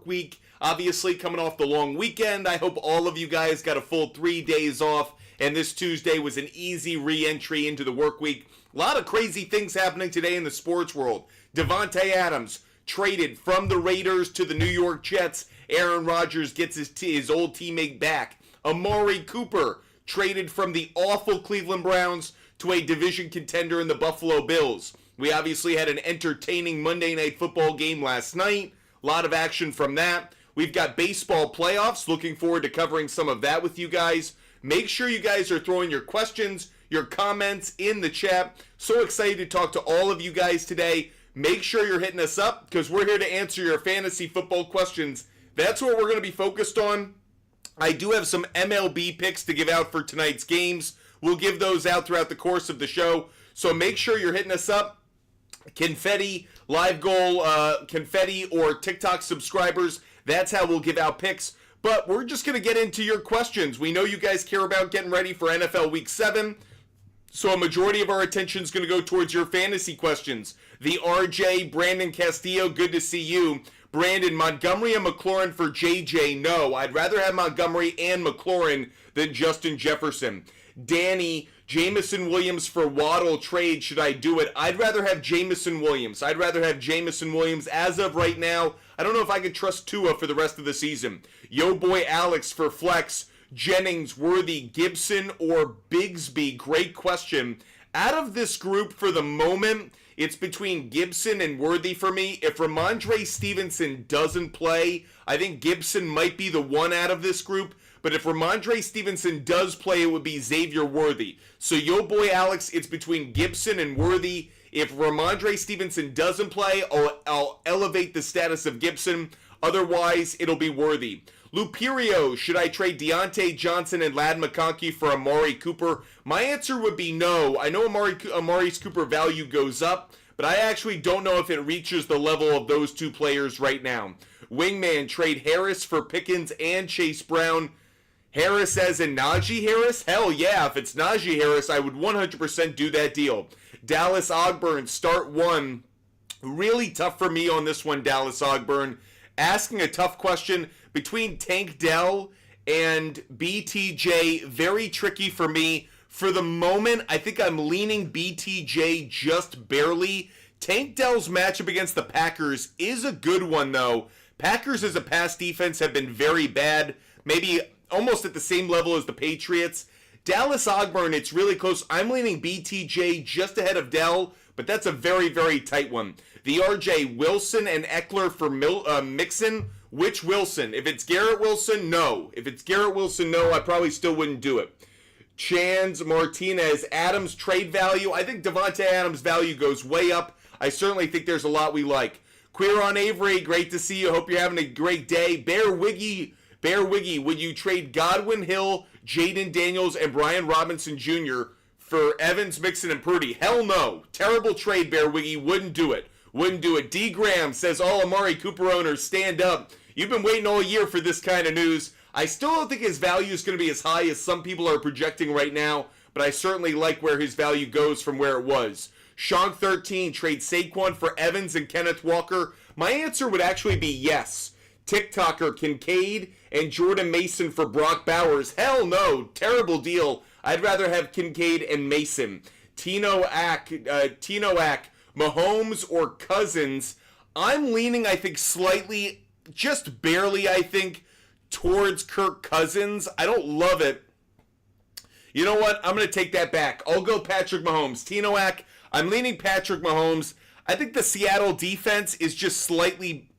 work week. Obviously, coming off the long weekend, I hope all of you guys got a full 3 days off, and this Tuesday was an easy re-entry into the work week. A lot of crazy things happening today in the sports world. Davante Adams traded from the Raiders to the New York Jets. Aaron Rodgers gets his old teammate back. Amari Cooper traded from the awful Cleveland Browns to a division contender in the Buffalo Bills. We obviously had an entertaining Monday Night Football game last night. A lot of action from that. We've got baseball playoffs. Looking forward to covering some of that with you guys. Make sure you guys are throwing your questions, your comments in the chat. So excited to talk to all of you guys today. Make sure you're hitting us up because we're here to answer your fantasy football questions. That's what we're going to be focused on. I do have some MLB picks to give out for tonight's games. We'll give those out throughout the course of the show. So make sure you're hitting us up. Confetti, live goal, confetti, or TikTok subscribers. That's how we'll give out picks. But we're just going to get into your questions. We know you guys care about getting ready for NFL Week 7. So a majority of our attention is going to go towards your fantasy questions. The RJ, Brandon Castillo, good to see you. Brandon, Montgomery and McLaurin for JJ. No, I'd rather have Montgomery and McLaurin than Justin Jefferson. Danny, Jamison Williams for Waddle trade. Should I do it? I'd rather have Jamison Williams. As of right now. I don't know if I can trust Tua for the rest of the season. Yo boy Alex for flex. Jennings, Worthy, Gibson, or Bigsby? Great question. Out of this group for the moment, it's between Gibson and Worthy for me. If Ramondre Stevenson doesn't play, I think Gibson might be the one out of this group. But if Ramondre Stevenson does play, it would be Xavier Worthy. So yo boy Alex, it's between Gibson and Worthy. If Ramondre Stevenson doesn't play, I'll elevate the status of Gibson. Otherwise, it'll be Worthy. Luperio, should I trade Deontay Johnson and Ladd McConkey for Amari Cooper? My answer would be no. I know Amari Cooper value goes up, but I actually don't know if it reaches the level of those two players right now. Wingman, trade Harris for Pickens and Chase Brown. Harris as in Najee Harris? Hell yeah, if it's Najee Harris, I would 100% do that deal. Dallas Ogburn, start one. Really tough for me on this one, Dallas Ogburn. Asking a tough question between Tank Dell and BTJ. Very tricky for me. For the moment, I think I'm leaning BTJ just barely. Tank Dell's matchup against the Packers is a good one, though. Packers as a pass defense have been very bad. Maybe almost at the same level as the Patriots. Dallas Ogburn, it's really close. I'm leaning BTJ just ahead of Dell, but that's a very, very tight one. The RJ, Wilson and Eckler for Mixon. Which Wilson? If it's Garrett Wilson, no. If it's Garrett Wilson, no. I probably still wouldn't do it. Chans, Martinez, Adams trade value. I think Davante Adams' value goes way up. I certainly think there's a lot we like. Queer on Avery, great to see you. Hope you're having a great day. Bear Wiggy, would you trade Godwin Hill, Jaden Daniels, and Brian Robinson Jr. for Evans, Mixon, and Purdy? Hell no. Terrible trade, Bear Wiggy. Wouldn't do it. D. Graham says, all Amari Cooper owners, stand up. You've been waiting all year for this kind of news. I still don't think his value is going to be as high as some people are projecting right now, but I certainly like where his value goes from where it was. Shank13, trade Saquon for Evans and Kenneth Walker. My answer would actually be yes. TikToker Kincaid and Jordan Mason for Brock Bowers. Hell no. Terrible deal. I'd rather have Kincaid and Mason. Tino Ack, Mahomes or Cousins. I'm leaning, I think, slightly, just barely, I think, towards Kirk Cousins. I don't love it. You know what? I'm going to take that back. I'll go Patrick Mahomes. Tino Ack, I'm leaning Patrick Mahomes. I think the Seattle defense is just slightly...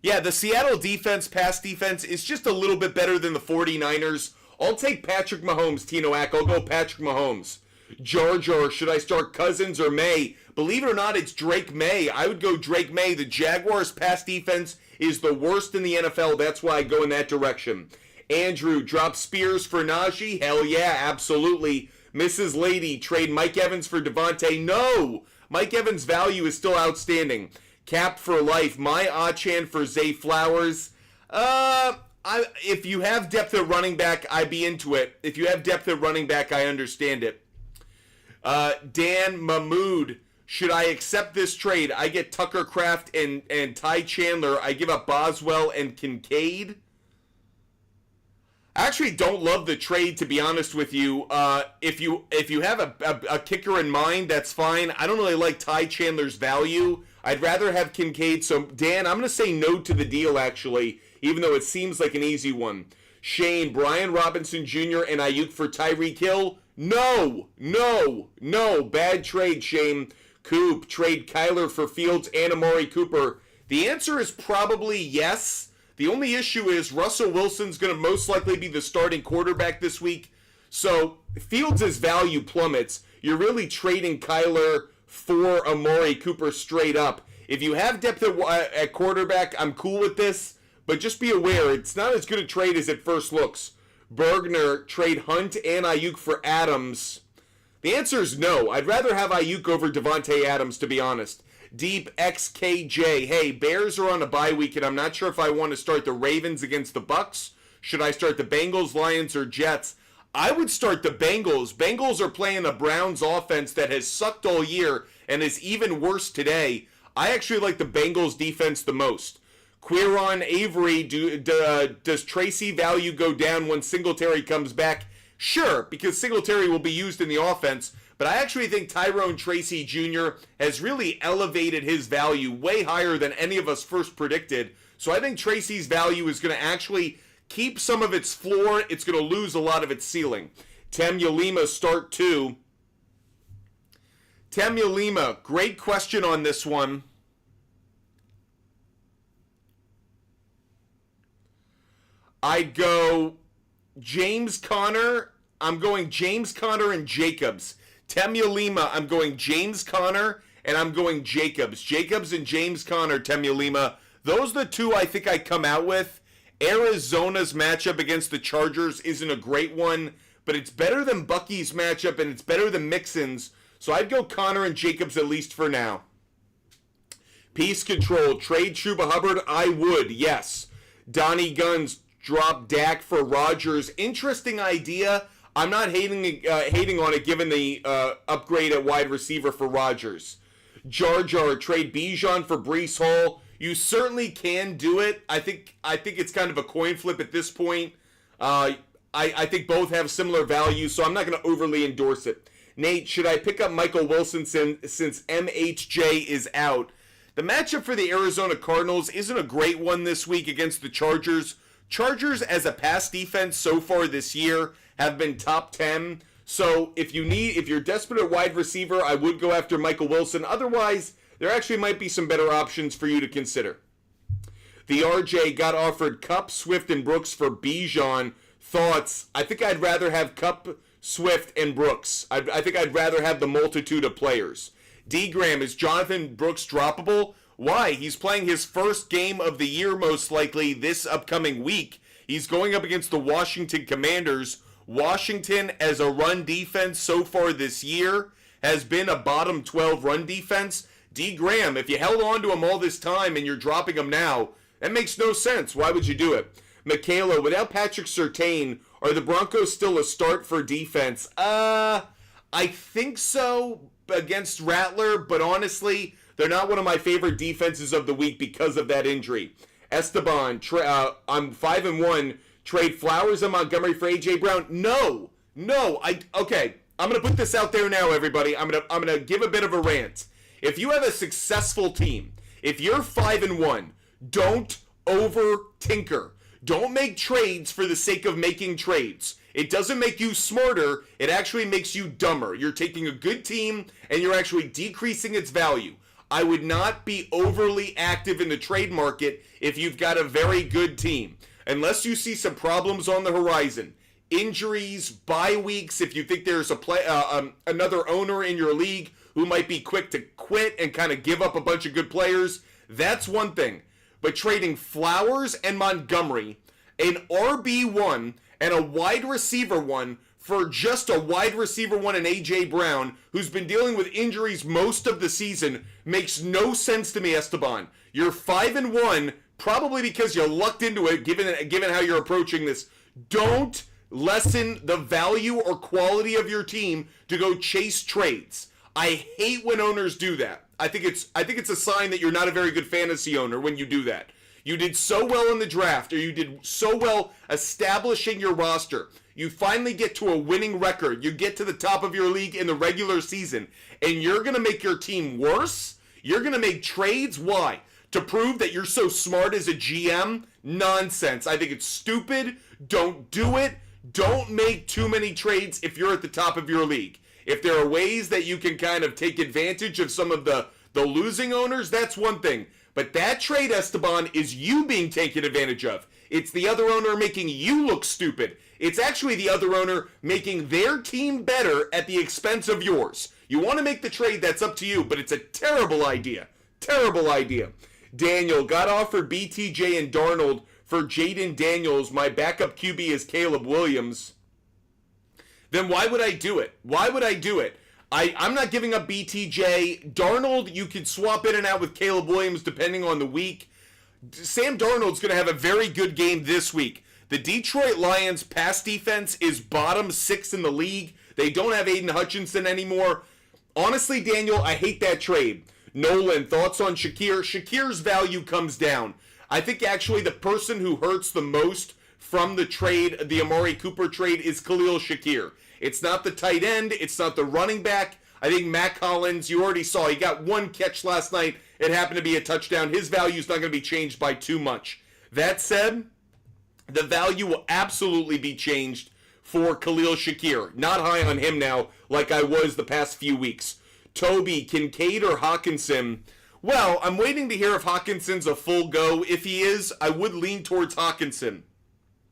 Yeah, the Seattle defense, pass defense, is just a little bit better than the 49ers. I'll take Patrick Mahomes, Tino Ack. I'll go Patrick Mahomes. Jar Jar, should I start Cousins or May? Believe it or not, it's Drake May. I would go Drake May. The Jaguars' pass defense is the worst in the NFL. That's why I go in that direction. Andrew, drop Spears for Najee? Hell yeah, absolutely. Mrs. Lady, trade Mike Evans for Devontae? No! Mike Evans' value is still outstanding. Capped for life. My Achan for Zay Flowers. If you have depth at running back, I'd be into it. If you have depth at running back, I understand it. Dan Mahmood, Should I accept this trade? I get Tucker Kraft and Ty Chandler. I give up Boswell and Kincaid. I actually don't love the trade, to be honest with you. If you have a kicker in mind, that's fine. I don't really like Ty Chandler's value. I'd rather have Kincaid. So, Dan, I'm going to say no to the deal, actually, even though it seems like an easy one. Shane, Brian Robinson Jr. and Ayuk for Tyreek Hill? No. Bad trade, Shane. Coop, trade Kyler for Fields and Amari Cooper. The answer is probably yes. The only issue is Russell Wilson's going to most likely be the starting quarterback this week. So Fields' value plummets. You're really trading Kyler for Amari Cooper straight up. If you have depth at quarterback, I'm cool with this. But just be aware, it's not as good a trade as it first looks. Bergner, trade Hunt and Ayuk for Adams. The answer is no. I'd rather have Ayuk over Devontae Adams, to be honest. Deep XKJ. Hey, Bears are on a bye week, and I'm not sure if I want to start the Ravens against the Bucks. Should I start the Bengals, Lions, or Jets? I would start the Bengals. Bengals are playing a Browns offense that has sucked all year and is even worse today. I actually like the Bengals defense the most. Quiron Avery, does Tracy value go down when Singletary comes back? Sure, because Singletary will be used in the offense, but I actually think Tyrone Tracy Jr. has really elevated his value way higher than any of us first predicted. So I think Tracy's value is going to actually keep some of its floor. It's going to lose a lot of its ceiling. Temulima, start 2. Temulima, great question on this one. I'd go James Conner. I'm going James Conner and Jacobs. Temulima, I'm going James Conner and I'm going Jacobs. Jacobs and James Conner, Temulima. Those are the two I think I come out with. Arizona's matchup against the Chargers isn't a great one, but it's better than Bucky's matchup and it's better than Mixon's. So I'd go Conner and Jacobs at least for now. Peace Control, trade Chuba Hubbard? I would, yes. Donnie Guns, drop Dak for Rodgers. Interesting idea. I'm not hating on it given the upgrade at wide receiver for Rodgers. Jar Jar, trade Bijan for Breece Hall. You certainly can do it. I think it's kind of a coin flip at this point. I think both have similar value, so I'm not going to overly endorse it. Nate, should I pick up Michael Wilson since MHJ is out? The matchup for the Arizona Cardinals isn't a great one this week against the Chargers. Chargers as a pass defense so far this year have been top 10. So if you're desperate at wide receiver, I would go after Michael Wilson. Otherwise, there actually might be some better options for you to consider. The RJ got offered Kupp, Swift, and Brooks for Bijan. Thoughts? I think I'd rather have Kupp, Swift, and Brooks. I think I'd rather have the multitude of players. D. Graham, is Jonathan Brooks droppable? Why? He's playing his first game of the year most likely this upcoming week. He's going up against the Washington Commanders. Washington, as a run defense so far this year, has been a bottom 12 run defense. D. Graham, if you held on to him all this time and you're dropping him now, that makes no sense. Why would you do it? Michaela, without Patrick Surtain, are the Broncos still a start for defense? I think so against Rattler, but honestly, they're not one of my favorite defenses of the week because of that injury. Esteban, I'm 5-1. Trade Flowers and Montgomery for A.J. Brown? No. Okay, I'm going to put this out there now, everybody. I'm gonna give a bit of a rant. If you have a successful team, if you're 5-1, don't over-tinker. Don't make trades for the sake of making trades. It doesn't make you smarter. It actually makes you dumber. You're taking a good team and you're actually decreasing its value. I would not be overly active in the trade market if you've got a very good team. Unless you see some problems on the horizon. Injuries, bye weeks, if you think there's another owner in your league who might be quick to quit and kind of give up a bunch of good players, that's one thing. But trading Flowers and Montgomery, an RB1 and a wide receiver one for just a wide receiver one and A.J. Brown, who's been dealing with injuries most of the season, makes no sense to me, Esteban. You're 5-1, probably because you lucked into it, given how you're approaching this. Don't lessen the value or quality of your team to go chase trades. I hate when owners do that. I think it's a sign that you're not a very good fantasy owner when you do that. You did so well in the draft, or you did so well establishing your roster. You finally get to a winning record. You get to the top of your league in the regular season, and you're going to make your team worse? You're going to make trades? Why? To prove that you're so smart as a GM? Nonsense. I think it's stupid. Don't do it. Don't make too many trades if you're at the top of your league. If there are ways that you can kind of take advantage of some of the losing owners, that's one thing. But that trade, Esteban, is you being taken advantage of. It's the other owner making you look stupid. It's actually the other owner making their team better at the expense of yours. You want to make the trade, that's up to you, but it's a terrible idea. Terrible idea. Daniel, got offered BTJ and Darnold for Jaden Daniels. My backup QB is Caleb Williams. Then why would I do it? Why would I do it? I'm not giving up BTJ. Darnold, you could swap in and out with Caleb Williams depending on the week. Sam Darnold's going to have a very good game this week. The Detroit Lions pass defense is bottom 6 in the league. They don't have Aiden Hutchinson anymore. Honestly, Daniel, I hate that trade. Nolan, thoughts on Shakir? Shakir's value comes down. I think actually the person who hurts the most from the trade, the Amari Cooper trade, is Khalil Shakir. It's not the tight end. It's not the running back. I think Matt Collins, you already saw, he got one catch last night. It happened to be a touchdown. His value is not going to be changed by too much. That said, the value will absolutely be changed for Khalil Shakir. Not high on him now like I was the past few weeks. Toby, Kincaid or Hawkinson? Well, I'm waiting to hear if Hawkinson's a full go. If he is, I would lean towards Hawkinson.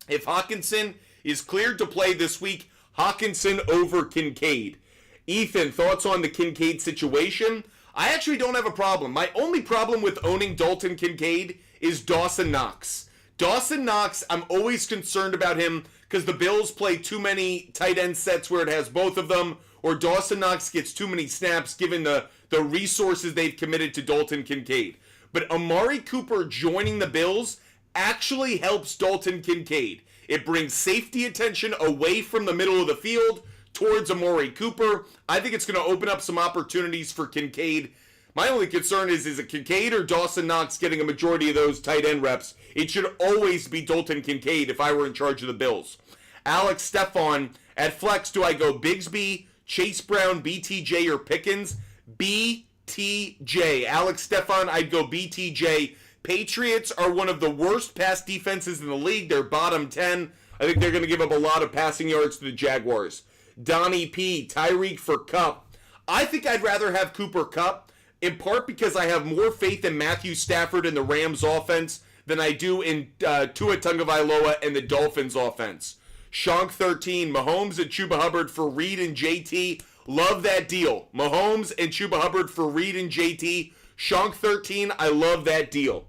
If Hawkinson is cleared to play this week, Hawkinson over Kincaid. Ethan, thoughts on the Kincaid situation? I actually don't have a problem. My only problem with owning Dalton Kincaid is Dawson Knox. Dawson Knox, I'm always concerned about him because the Bills play too many tight end sets where it has both of them, or Dawson Knox gets too many snaps given the resources they've committed to Dalton Kincaid. But Amari Cooper joining the Bills actually helps Dalton Kincaid. It brings safety attention away from the middle of the field towards Amari Cooper. I think it's going to open up some opportunities for Kincaid. My only concern is it Kincaid or Dawson Knox getting a majority of those tight end reps? It should always be Dalton Kincaid if I were in charge of the Bills. Alex Stefan, at flex, do I go Bigsby, Chase Brown, BTJ, or Pickens? BTJ. Alex Stefan, I'd go BTJ. Patriots are one of the worst pass defenses in the league. They're bottom 10. I think they're going to give up a lot of passing yards to the Jaguars. Donnie P, Tyreek for Kupp. I think I'd rather have Cooper Kupp, in part because I have more faith in Matthew Stafford and the Rams offense than I do in Tua Tagovailoa and the Dolphins offense. Shank 13, Mahomes and Chuba Hubbard for Reed and JT. Love that deal. Mahomes and Chuba Hubbard for Reed and JT. Shank 13, I love that deal.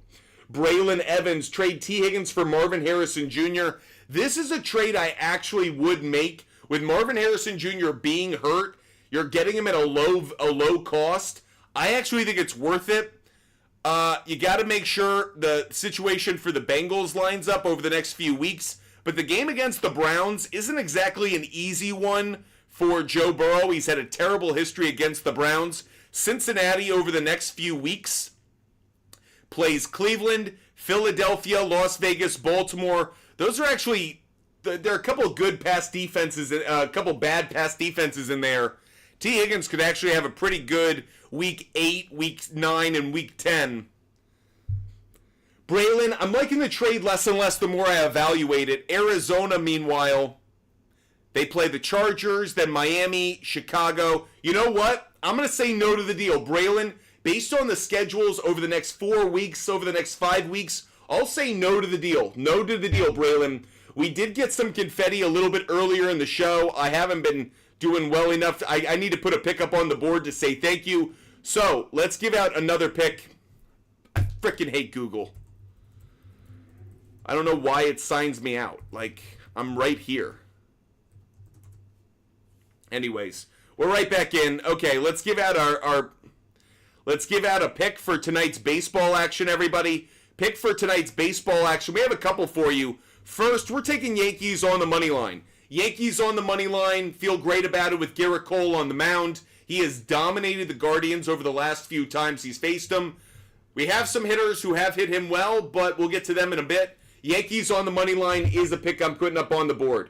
Braylon Evans, trade T. Higgins for Marvin Harrison Jr. This is a trade I actually would make. With Marvin Harrison Jr. being hurt, you're getting him at a low cost. I actually think it's worth it. You got to make sure the situation for the Bengals lines up over the next few weeks. But the game against the Browns isn't exactly an easy one for Joe Burrow. He's had a terrible history against the Browns. Cincinnati over the next few weeks plays Cleveland, Philadelphia, Las Vegas, Baltimore. Those are actually, there are a couple of good pass defenses, a couple bad pass defenses in there. T. Higgins could actually have a pretty good week 8, week 9, and week 10. Braylon, I'm liking the trade less and less the more I evaluate it. Arizona, meanwhile, they play the Chargers, then Miami, Chicago. You know what? I'm going to say no to the deal. Braylon, based on the schedules over the next 4 weeks, over the next 5 weeks, I'll say no to the deal. No to the deal, Braylon. We did get some confetti a little bit earlier in the show. I haven't been doing well enough. I need to put a pick up on the board to say thank you. So, let's give out another pick. I freaking hate Google. I don't know why it signs me out. Like, I'm right here. Anyways, we're right back in. Okay, let's give out let's give out a pick for tonight's baseball action, everybody. Pick for tonight's baseball action. We have a couple for you. First, we're taking Yankees on the money line. Yankees on the money line. Feel great about it with Garrett Cole on the mound. He has dominated the Guardians over the last few times he's faced them. We have some hitters who have hit him well, but we'll get to them in a bit. Yankees on the money line is a pick I'm putting up on the board.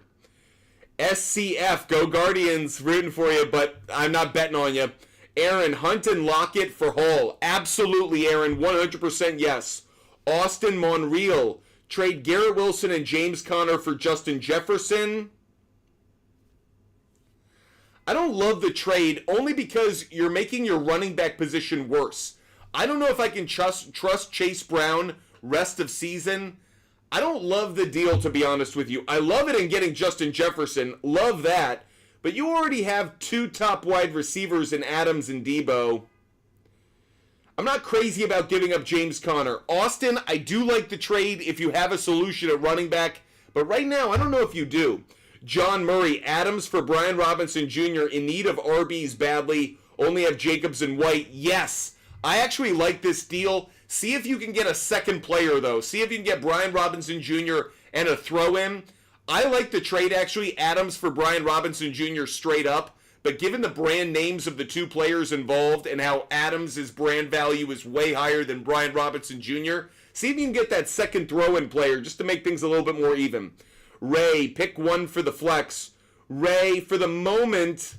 SCF, go Guardians, rooting for you, but I'm not betting on you. Aaron, Hunt and Lockett for Hall. Absolutely, Aaron, 100% yes. Austin Monreal, trade Garrett Wilson and James Conner for Justin Jefferson. I don't love the trade only because you're making your running back position worse. I don't know if I can trust Chase Brown rest of season. I don't love the deal, to be honest with you. I love it in getting Justin Jefferson. Love that. But you already have 2 top wide receivers in Adams and Debo. I'm not crazy about giving up James Conner. Austin, I do like the trade if you have a solution at running back. But right now, I don't know if you do. John Murray, Adams for Brian Robinson Jr. in need of RBs badly. Only have Jacobs and White. Yes, I actually like this deal. See if you can get a second player, though. See if you can get Brian Robinson Jr. and a throw-in. I like the trade, actually, Adams for Brian Robinson Jr. straight up. But given the brand names of the 2 players involved and how Adams' brand value is way higher than Brian Robinson Jr., see if you can get that second throw-in player just to make things a little bit more even. Ray, pick one for the flex. Ray, for the moment,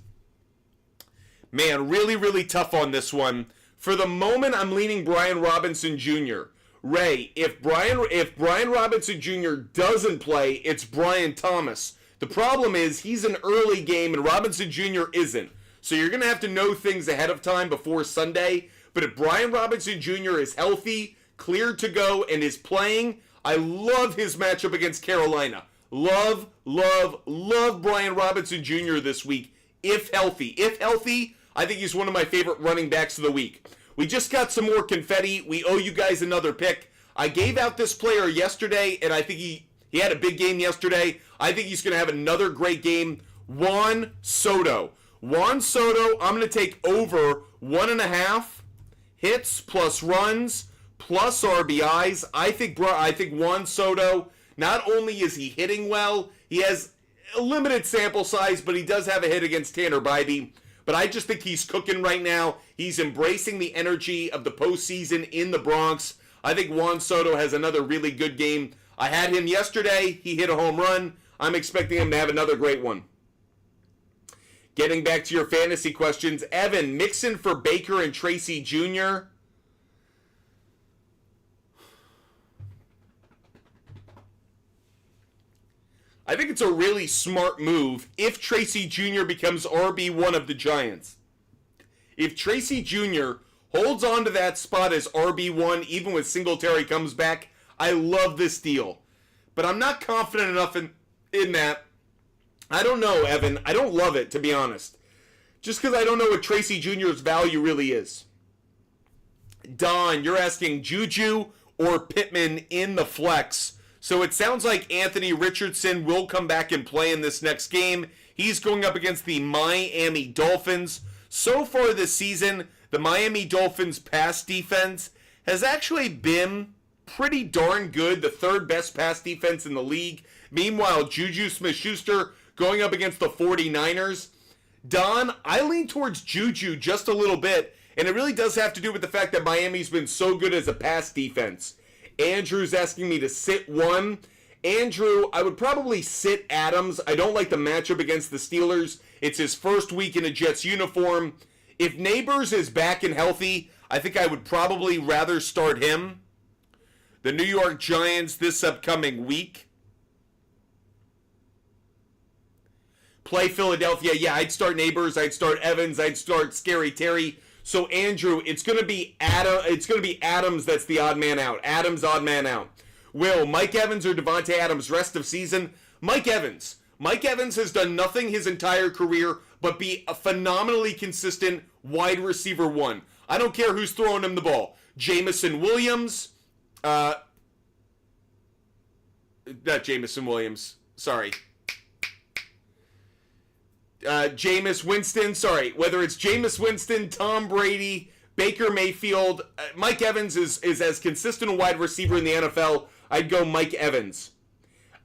man, really, really tough on this one. For the moment, I'm leaning Brian Robinson Jr. Ray, if Brian Robinson Jr. doesn't play, it's Brian Thomas. The problem is he's an early game and Robinson Jr. isn't. So you're going to have to know things ahead of time before Sunday. But if Brian Robinson Jr. is healthy, cleared to go, and is playing, I love his matchup against Carolina. Love Brian Robinson Jr. this week, if healthy. If healthy, I think he's one of my favorite running backs of the week. We just got some more confetti. We owe you guys another pick. I gave out this player yesterday, and I think he had a big game yesterday. I think he's going to have another great game. Juan Soto. Juan Soto, I'm going to take over 1.5 hits plus runs plus RBIs. I think Juan Soto, not only is he hitting well, he has a limited sample size, but he does have a hit against Tanner Bybee. But I just think he's cooking right now. He's embracing the energy of the postseason in the Bronx. I think Juan Soto has another really good game. I had him yesterday. He hit a home run. I'm expecting him to have another great one. Getting back to your fantasy questions, Evan, Mixon for Baker and Tracy Jr. I think it's a really smart move if Tracy Jr. becomes RB1 of the Giants. If Tracy Jr. holds on to that spot as RB1 even when Singletary comes back, I love this deal. But I'm not confident enough in that. I don't know, Evan. I don't love it, to be honest. Just because I don't know what Tracy Jr.'s value really is. Don, you're asking Juju or Pittman in the flex. So it sounds like Anthony Richardson will come back and play in this next game. He's going up against the Miami Dolphins. So far this season, the Miami Dolphins pass defense has actually been pretty darn good, the 3rd best pass defense in the league. Meanwhile, Juju Smith-Schuster going up against the 49ers. Don, I lean towards Juju just a little bit, and it really does have to do with the fact that Miami's been so good as a pass defense. Andrew's asking me to sit one. Andrew, I would probably sit Adams. I don't like the matchup against the Steelers. It's his first week in a Jets uniform. If Neighbors is back and healthy, I think I would probably rather start him. The New York Giants this upcoming week. Play Philadelphia. Yeah, I'd start Neighbors. I'd start Evans. I'd start Scary Terry. So Andrew, it's going to be Adams that's the odd man out. Adams, odd man out. Will Mike Evans or Devontae Adams rest of season? Mike Evans. Mike Evans has done nothing his entire career but be a phenomenally consistent wide receiver 1. I don't care who's throwing him the ball. Jamison Williams. Not Jamison Williams. Sorry. Jameis Winston, whether it's Jameis Winston, Tom Brady, Baker Mayfield, Mike Evans is as consistent a wide receiver in the NFL. I'd go Mike Evans.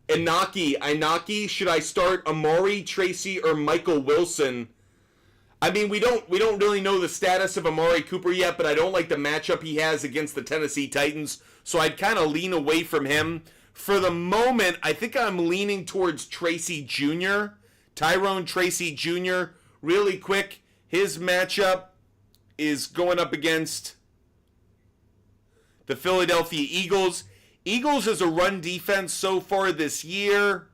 Inaki, should I start Amari, Tracy, or Michael Wilson? I mean, we don't really know the status of Amari Cooper yet, but I don't like the matchup he has against the Tennessee Titans, so I'd kind of lean away from him. For the moment, I think I'm leaning towards Tracy Jr., Tyrone Tracy Jr. Really quick, his matchup is going up against the Philadelphia Eagles. Eagles as a run defense so far this year,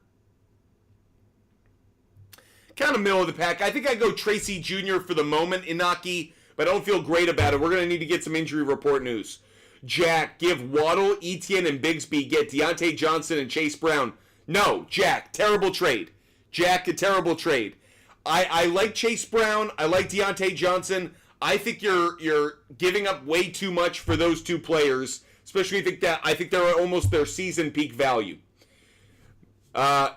kind of middle of the pack. I think I go Tracy Jr. for the moment, Inaki, but I don't feel great about it. We're going to need to get some injury report news. Jack, give Waddle, Etienne, and Bigsby, get Deontay Johnson and Chase Brown. No, Jack, terrible trade. Jack, a terrible trade. I like Chase Brown. I like Deontay Johnson. I think you're giving up way too much for those two players, especially I think they're at almost their season peak value.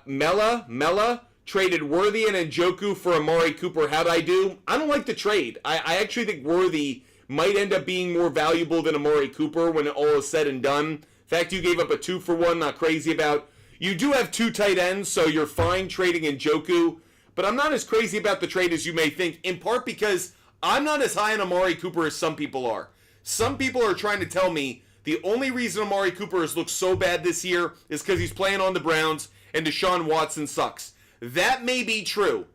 Mella traded Worthy and Njoku for Amari Cooper. How'd I do? I don't like the trade. I actually think Worthy might end up being more valuable than Amari Cooper when all is said and done. In fact, you gave up a 2-for-1, not crazy about. You do have two tight ends, so you're fine trading Njoku, but I'm not as crazy about the trade as you may think, in part because I'm not as high on Amari Cooper as some people are. Some people are trying to tell me the only reason Amari Cooper has looked so bad this year is because he's playing on the Browns and Deshaun Watson sucks. That may be true,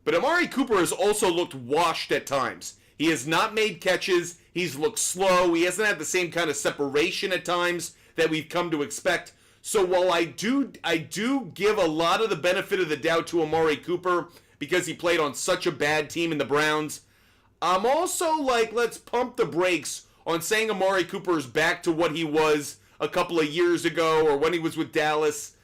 but Amari Cooper has also looked washed at times. He has not made catches. He's looked slow. He hasn't had the same kind of separation at times that we've come to expect. So while I do give a lot of the benefit of the doubt to Amari Cooper because he played on such a bad team in the Browns, I'm also like, let's pump the brakes on saying Amari Cooper is back to what he was a couple of years ago or when he was with Dallas.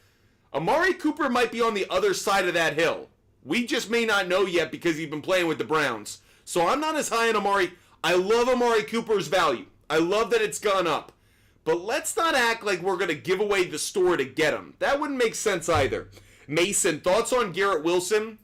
Amari Cooper might be on the other side of that hill. We just may not know yet because he's been playing with the Browns. So I'm not as high on Amari. I love Amari Cooper's value. I love that it's gone up. But let's not act like we're going to give away the store to get him. That wouldn't make sense either. Mason, thoughts on Garrett Wilson?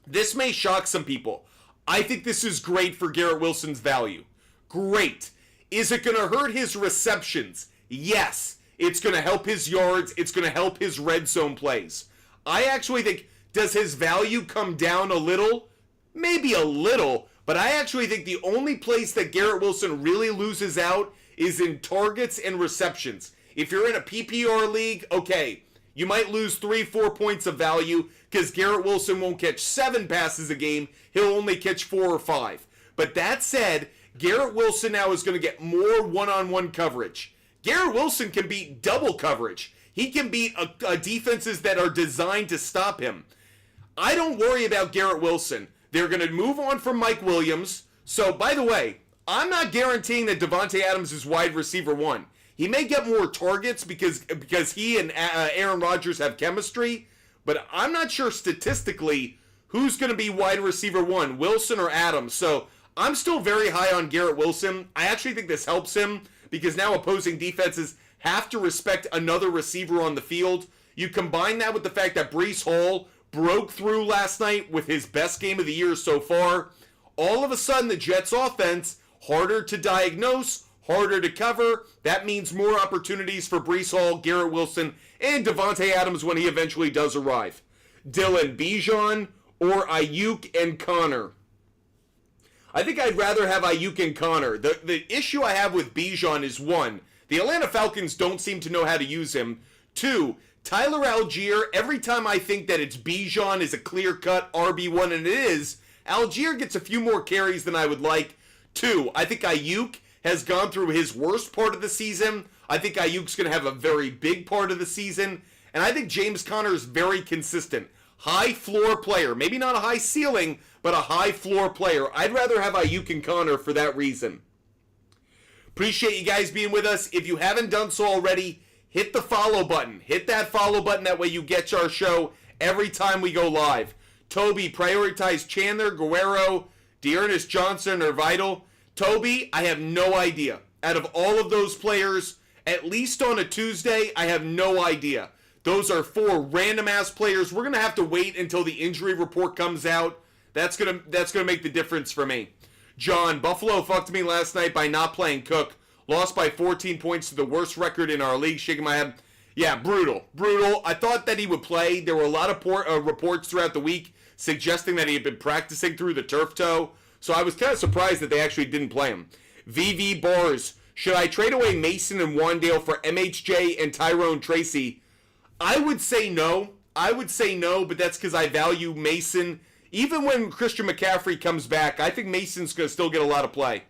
This may shock some people. I think this is great for Garrett Wilson's value. Great. Is it going to hurt his receptions? Yes. It's going to help his yards. It's going to help his red zone plays. I actually think, does his value come down a little? Maybe a little, but I actually think the only place that Garrett Wilson really loses out is in targets and receptions. If you're in a PPR league, okay, you might lose 3-4 points of value because Garrett Wilson won't catch 7 passes a game. He'll only catch 4 or 5. But that said, Garrett Wilson now is going to get more one-on-one coverage. Garrett Wilson can beat double coverage. He can beat defenses that are designed to stop him. I don't worry about Garrett Wilson. They're going to move on from Mike Williams. So, by the way, I'm not guaranteeing that Devontae Adams is wide receiver 1. He may get more targets because he and Aaron Rodgers have chemistry, but I'm not sure statistically who's going to be wide receiver 1, Wilson or Adams. So, I'm still very high on Garrett Wilson. I actually think this helps him because now opposing defenses have to respect another receiver on the field. You combine that with the fact that Breece Hall broke through last night with his best game of the year so far. All of a sudden, the Jets' offense, harder to diagnose, harder to cover. That means more opportunities for Breece Hall, Garrett Wilson, and Devontae Adams when he eventually does arrive. Dylan, Bijan, or Ayuk and Connor? I think I'd rather have Ayuk and Connor. The issue I have with Bijan is, 1, the Atlanta Falcons don't seem to know how to use him. 2, Tyler Algier, every time I think that it's Bijan is a clear-cut RB1, and it is, Algier gets a few more carries than I would like. 2, I think Ayuk has gone through his worst part of the season. I think Ayuk's going to have a very big part of the season. And I think James Conner is very consistent. High floor player. Maybe not a high ceiling, but a high floor player. I'd rather have Ayuk and Connor for that reason. Appreciate you guys being with us. If you haven't done so already, hit the follow button. Hit that follow button. That way you get our show every time we go live. Toby, prioritize Chandler, Guerrero, Dearness Johnson, or Vital. Toby, I have no idea. Out of all of those players, at least on a Tuesday, I have no idea. Those are 4 random-ass players. We're going to have to wait until the injury report comes out. That's gonna make the difference for me. John, Buffalo fucked me last night by not playing Cook. Lost by 14 points to the worst record in our league. Shaking my head. Yeah, brutal. Brutal. I thought that he would play. There were a lot of reports throughout the week suggesting that he had been practicing through the turf toe. So I was kind of surprised that they actually didn't play him. VV Bars, should I trade away Mason and Wandale for MHJ and Tyrone Tracy? I would say no. But that's because I value Mason. Even when Christian McCaffrey comes back, I think Mason's going to still get a lot of play.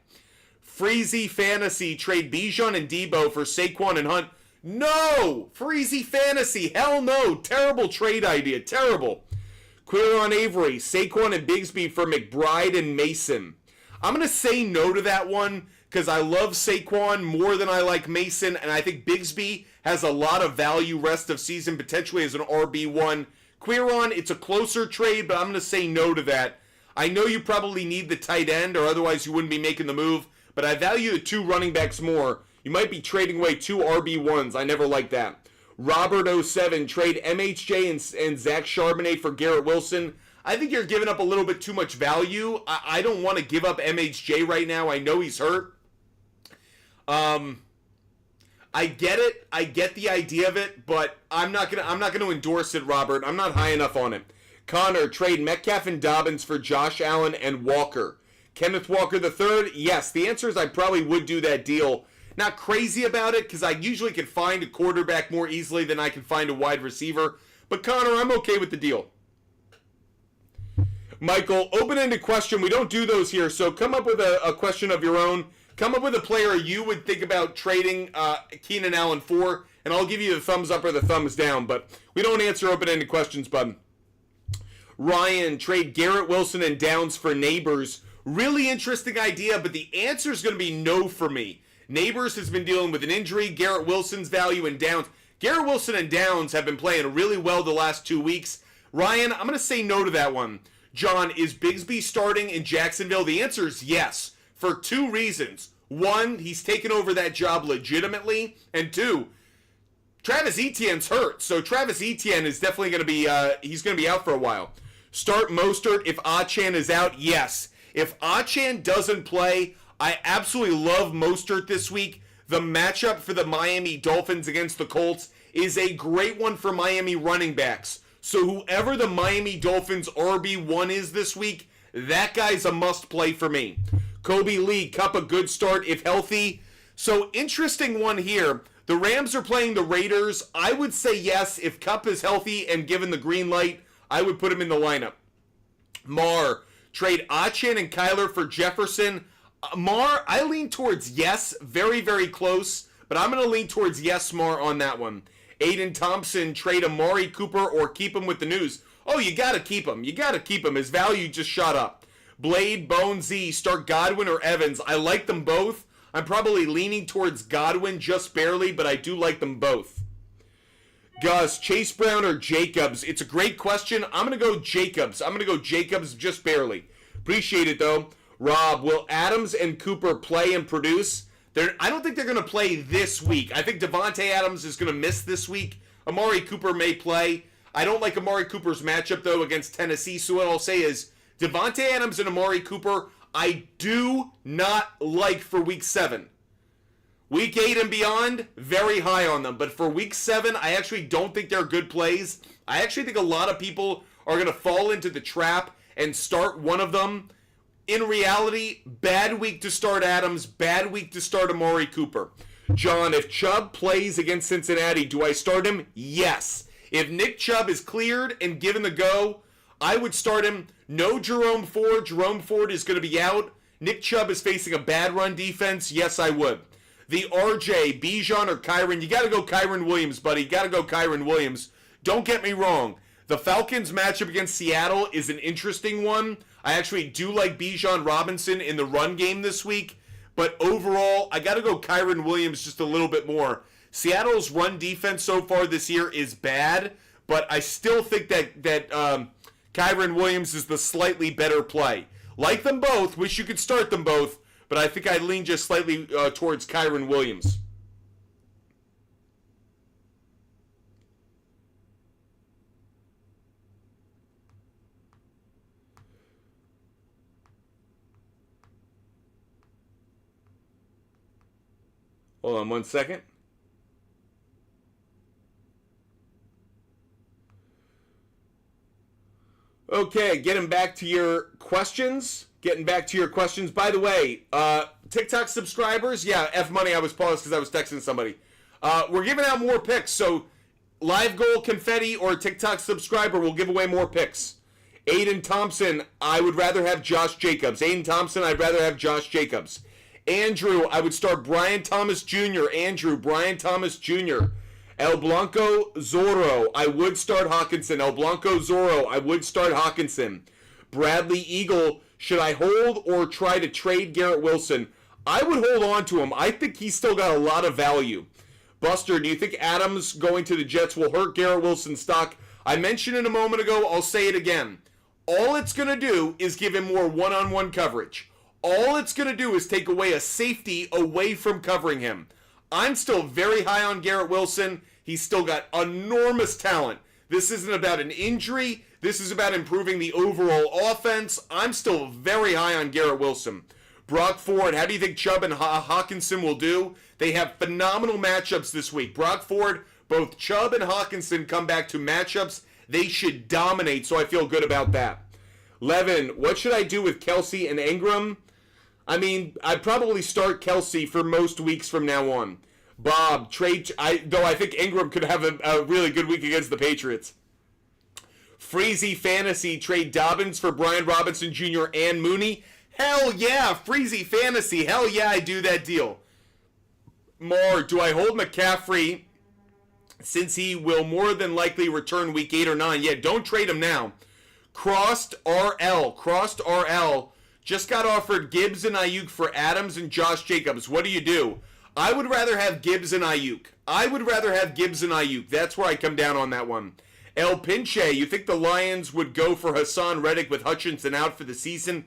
Freezy Fantasy, trade Bijan and Debo for Saquon and Hunt. No! Freezy Fantasy, hell no. Terrible trade idea, terrible. Quiron Avery, Saquon and Bigsby for McBride and Mason. I'm going to say no to that one because I love Saquon more than I like Mason, and I think Bigsby has a lot of value rest of season, potentially as an RB1. Quiron, it's a closer trade, but I'm going to say no to that. I know you probably need the tight end, or otherwise you wouldn't be making the move, but I value the 2 running backs more. You might be trading away 2 RB1s. I never like that. Robert07, trade MHJ and Zach Charbonnet for Garrett Wilson. I think you're giving up a little bit too much value. I don't want to give up MHJ right now. I know he's hurt. I get it. I get the idea of it, but I'm not gonna endorse it, Robert. I'm not high enough on it. Connor, trade Metcalf and Dobbins for Josh Allen and Walker. Kenneth Walker III, yes. The answer is I probably would do that deal. Not crazy about it because I usually can find a quarterback more easily than I can find a wide receiver. But Connor, I'm okay with the deal. Michael, open-ended question. We don't do those here, so come up with a question of your own. Come up with a player you would think about trading Keenan Allen for, and I'll give you the thumbs up or the thumbs down. But we don't answer open-ended questions, bud. Ryan, trade Garrett Wilson and Downs for Neighbors. Really interesting idea, but the answer is going to be no for me. Neighbors has been dealing with an injury. Garrett Wilson's value and Downs. Garrett Wilson and Downs have been playing really well the last 2 weeks. Ryan, I'm going to say no to that one. John, is Bigsby starting in Jacksonville? The answer is yes, for 2 reasons. 1, he's taken over that job legitimately, and 2, Travis Etienne's hurt, so Travis Etienne is definitely going to be he's going to be out for a while. Start Mostert if Achane is out? Yes. If Achane doesn't play, I absolutely love Mostert this week. The matchup for the Miami Dolphins against the Colts is a great one for Miami running backs. So whoever the Miami Dolphins RB1 is this week, that guy's a must-play for me. Kobe Lee, Kupp a good start if healthy. So interesting one here. The Rams are playing the Raiders. I would say yes. If Kupp is healthy and given the green light, I would put him in the lineup. Mar, trade Achane and Kyler for Jefferson. Mar, I lean towards yes. Very, very close. But I'm going to lean towards yes, Mar, on that one. Aiden Thompson, trade Amari Cooper or keep him with the news. Oh, you got to keep him. You got to keep him. His value just shot up. Blade, Bone Z, start Godwin or Evans. I like them both. I'm probably leaning towards Godwin just barely, but I do like them both. Gus, Chase Brown or Jacobs? It's a great question. I'm going to go Jacobs. I'm going to go Jacobs just barely. Appreciate it, though. Rob, will Adams and Cooper play and produce? I don't think they're going to play this week. I think Devontae Adams is going to miss this week. Amari Cooper may play. I don't like Amari Cooper's matchup, though, against Tennessee. So what I'll say is Devontae Adams and Amari Cooper, I do not like for Week 7. Week 8 and beyond, very high on them. But for Week 7, I actually don't think they're good plays. I actually think a lot of people are going to fall into the trap and start one of them. In reality, bad week to start Adams, bad week to start Amari Cooper. John, if Chubb plays against Cincinnati, do I start him? Yes. If Nick Chubb is cleared and given the go, I would start him. No Jerome Ford. Jerome Ford is going to be out. Nick Chubb is facing a bad run defense. Yes, I would. The RJ, Bijan or Kyron, you got to go Kyron Williams, buddy. You got to go Kyron Williams. Don't get me wrong. The Falcons matchup against Seattle is an interesting one. I actually do like Bijan Robinson in the run game this week. But overall, I got to go Kyron Williams just a little bit more. Seattle's run defense so far this year is bad, but I still think that Kyron Williams is the slightly better play. Like them both. Wish you could start them both. But I think I lean just slightly towards Kyron Williams. Hold on 1 second. Okay, getting back to your questions. By the way, TikTok subscribers, yeah, F money, I was paused because I was texting somebody. We're giving out more picks, so live goal, confetti, or TikTok subscriber will give away more picks. Aiden Thompson, I would rather have Josh Jacobs. Aiden Thompson, I'd rather have Josh Jacobs. Andrew, I would start Brian Thomas Jr. Brian Thomas Jr. El Blanco Zorro, I would start Hawkinson. El Blanco Zorro, I would start Hawkinson. Bradley Eagle, should I hold or try to trade Garrett Wilson? I would hold on to him. I think he's still got a lot of value. Buster, do you think Adams going to the Jets will hurt Garrett Wilson's stock? I mentioned it a moment ago. I'll say it again. All it's going to do is give him more one-on-one coverage. All it's going to do is take away a safety away from covering him. I'm still very high on Garrett Wilson. He's still got enormous talent. This isn't about an injury. This is about improving the overall offense. I'm still very high on Garrett Wilson. Brock Ford, how do you think Chubb and Hawkinson will do? They have phenomenal matchups this week. Brock Ford, both Chubb and Hawkinson come back to matchups they should dominate, so I feel good about that. Levin, what should I do with Kelsey and Ingram? I mean, I'd probably start Kelsey for most weeks from now on. Bob, though I think Ingram could have a really good week against the Patriots. Freezy Fantasy, trade Dobbins for Brian Robinson Jr. and Mooney. Hell yeah, Freezy Fantasy. Hell yeah, I do that deal. More, do I hold McCaffrey since he will more than likely return week 8 or 9? Yeah, don't trade him now. Crossed RL just got offered Gibbs and Ayuk for Adams and Josh Jacobs. What do you do? I would rather have Gibbs and Ayuk. That's where I come down on that one. El Pinche, you think the Lions would go for Hassan Reddick with Hutchinson out for the season?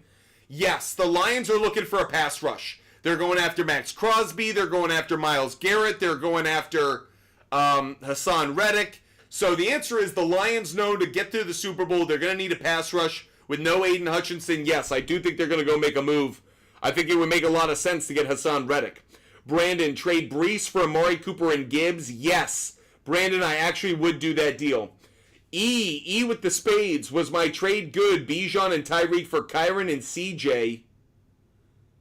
Yes, the Lions are looking for a pass rush. They're going after Max Crosby. They're going after Myles Garrett. They're going after Hassan Reddick. So the answer is the Lions know to get through the Super Bowl, they're going to need a pass rush. With no Aiden Hutchinson, yes, I do think they're going to go make a move. I think it would make a lot of sense to get Hassan Reddick. Brandon, trade Brees for Amari Cooper and Gibbs? Yes. Brandon, I actually would do that deal. E with the spades. Was my trade good? Bijan and Tyreek for Kyron and CJ.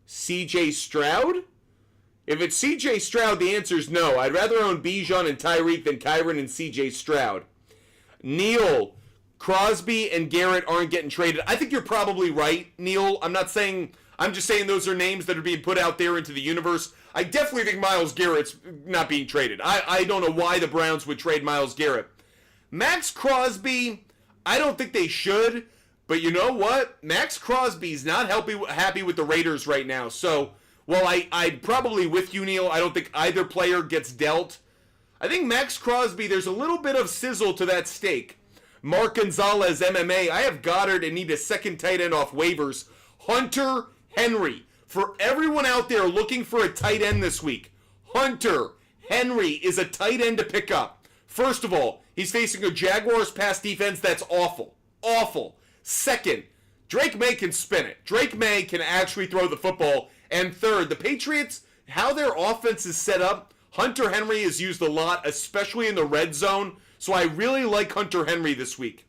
CJ Stroud? If it's CJ Stroud, the answer is no. I'd rather own Bijan and Tyreek than Kyron and CJ Stroud. Neil, Crosby and Garrett aren't getting traded. I think you're probably right, Neil. I'm just saying those are names that are being put out there into the universe. I definitely think Myles Garrett's not being traded. I don't know why the Browns would trade Myles Garrett. Max Crosby, I don't think they should. But you know what? Max Crosby's not happy with the Raiders right now. So, while I'm probably with you, Neil, I don't think either player gets dealt. I think Max Crosby, there's a little bit of sizzle to that steak. Mark Gonzalez, MMA. I have Goddard and need a second tight end off waivers. Hunter Henry. For everyone out there looking for a tight end this week, Hunter Henry is a tight end to pick up. First of all, he's facing a Jaguars pass defense that's awful. Awful. Second, Drake May can spin it. Drake May can actually throw the football. And third, the Patriots, how their offense is set up, Hunter Henry is used a lot, especially in the red zone. So I really like Hunter Henry this week.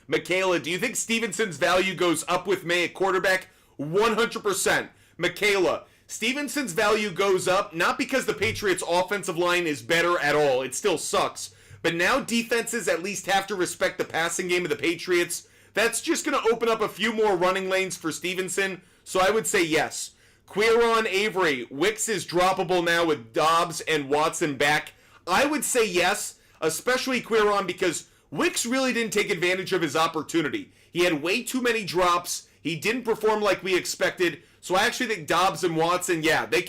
Michaela, do you think Stevenson's value goes up with May at quarterback? 100%. Michaela, Stevenson's value goes up not because the Patriots' offensive line is better at all. It still sucks. But now defenses at least have to respect the passing game of the Patriots. That's just going to open up a few more running lanes for Stevenson. So I would say yes. Quiron Avery, Wicks is droppable now with Dobbs and Watson back. I would say yes, especially Quiron, because Wicks really didn't take advantage of his opportunity. He had way too many drops. He didn't perform like we expected. So I actually think Dobbs and Watson, yeah, they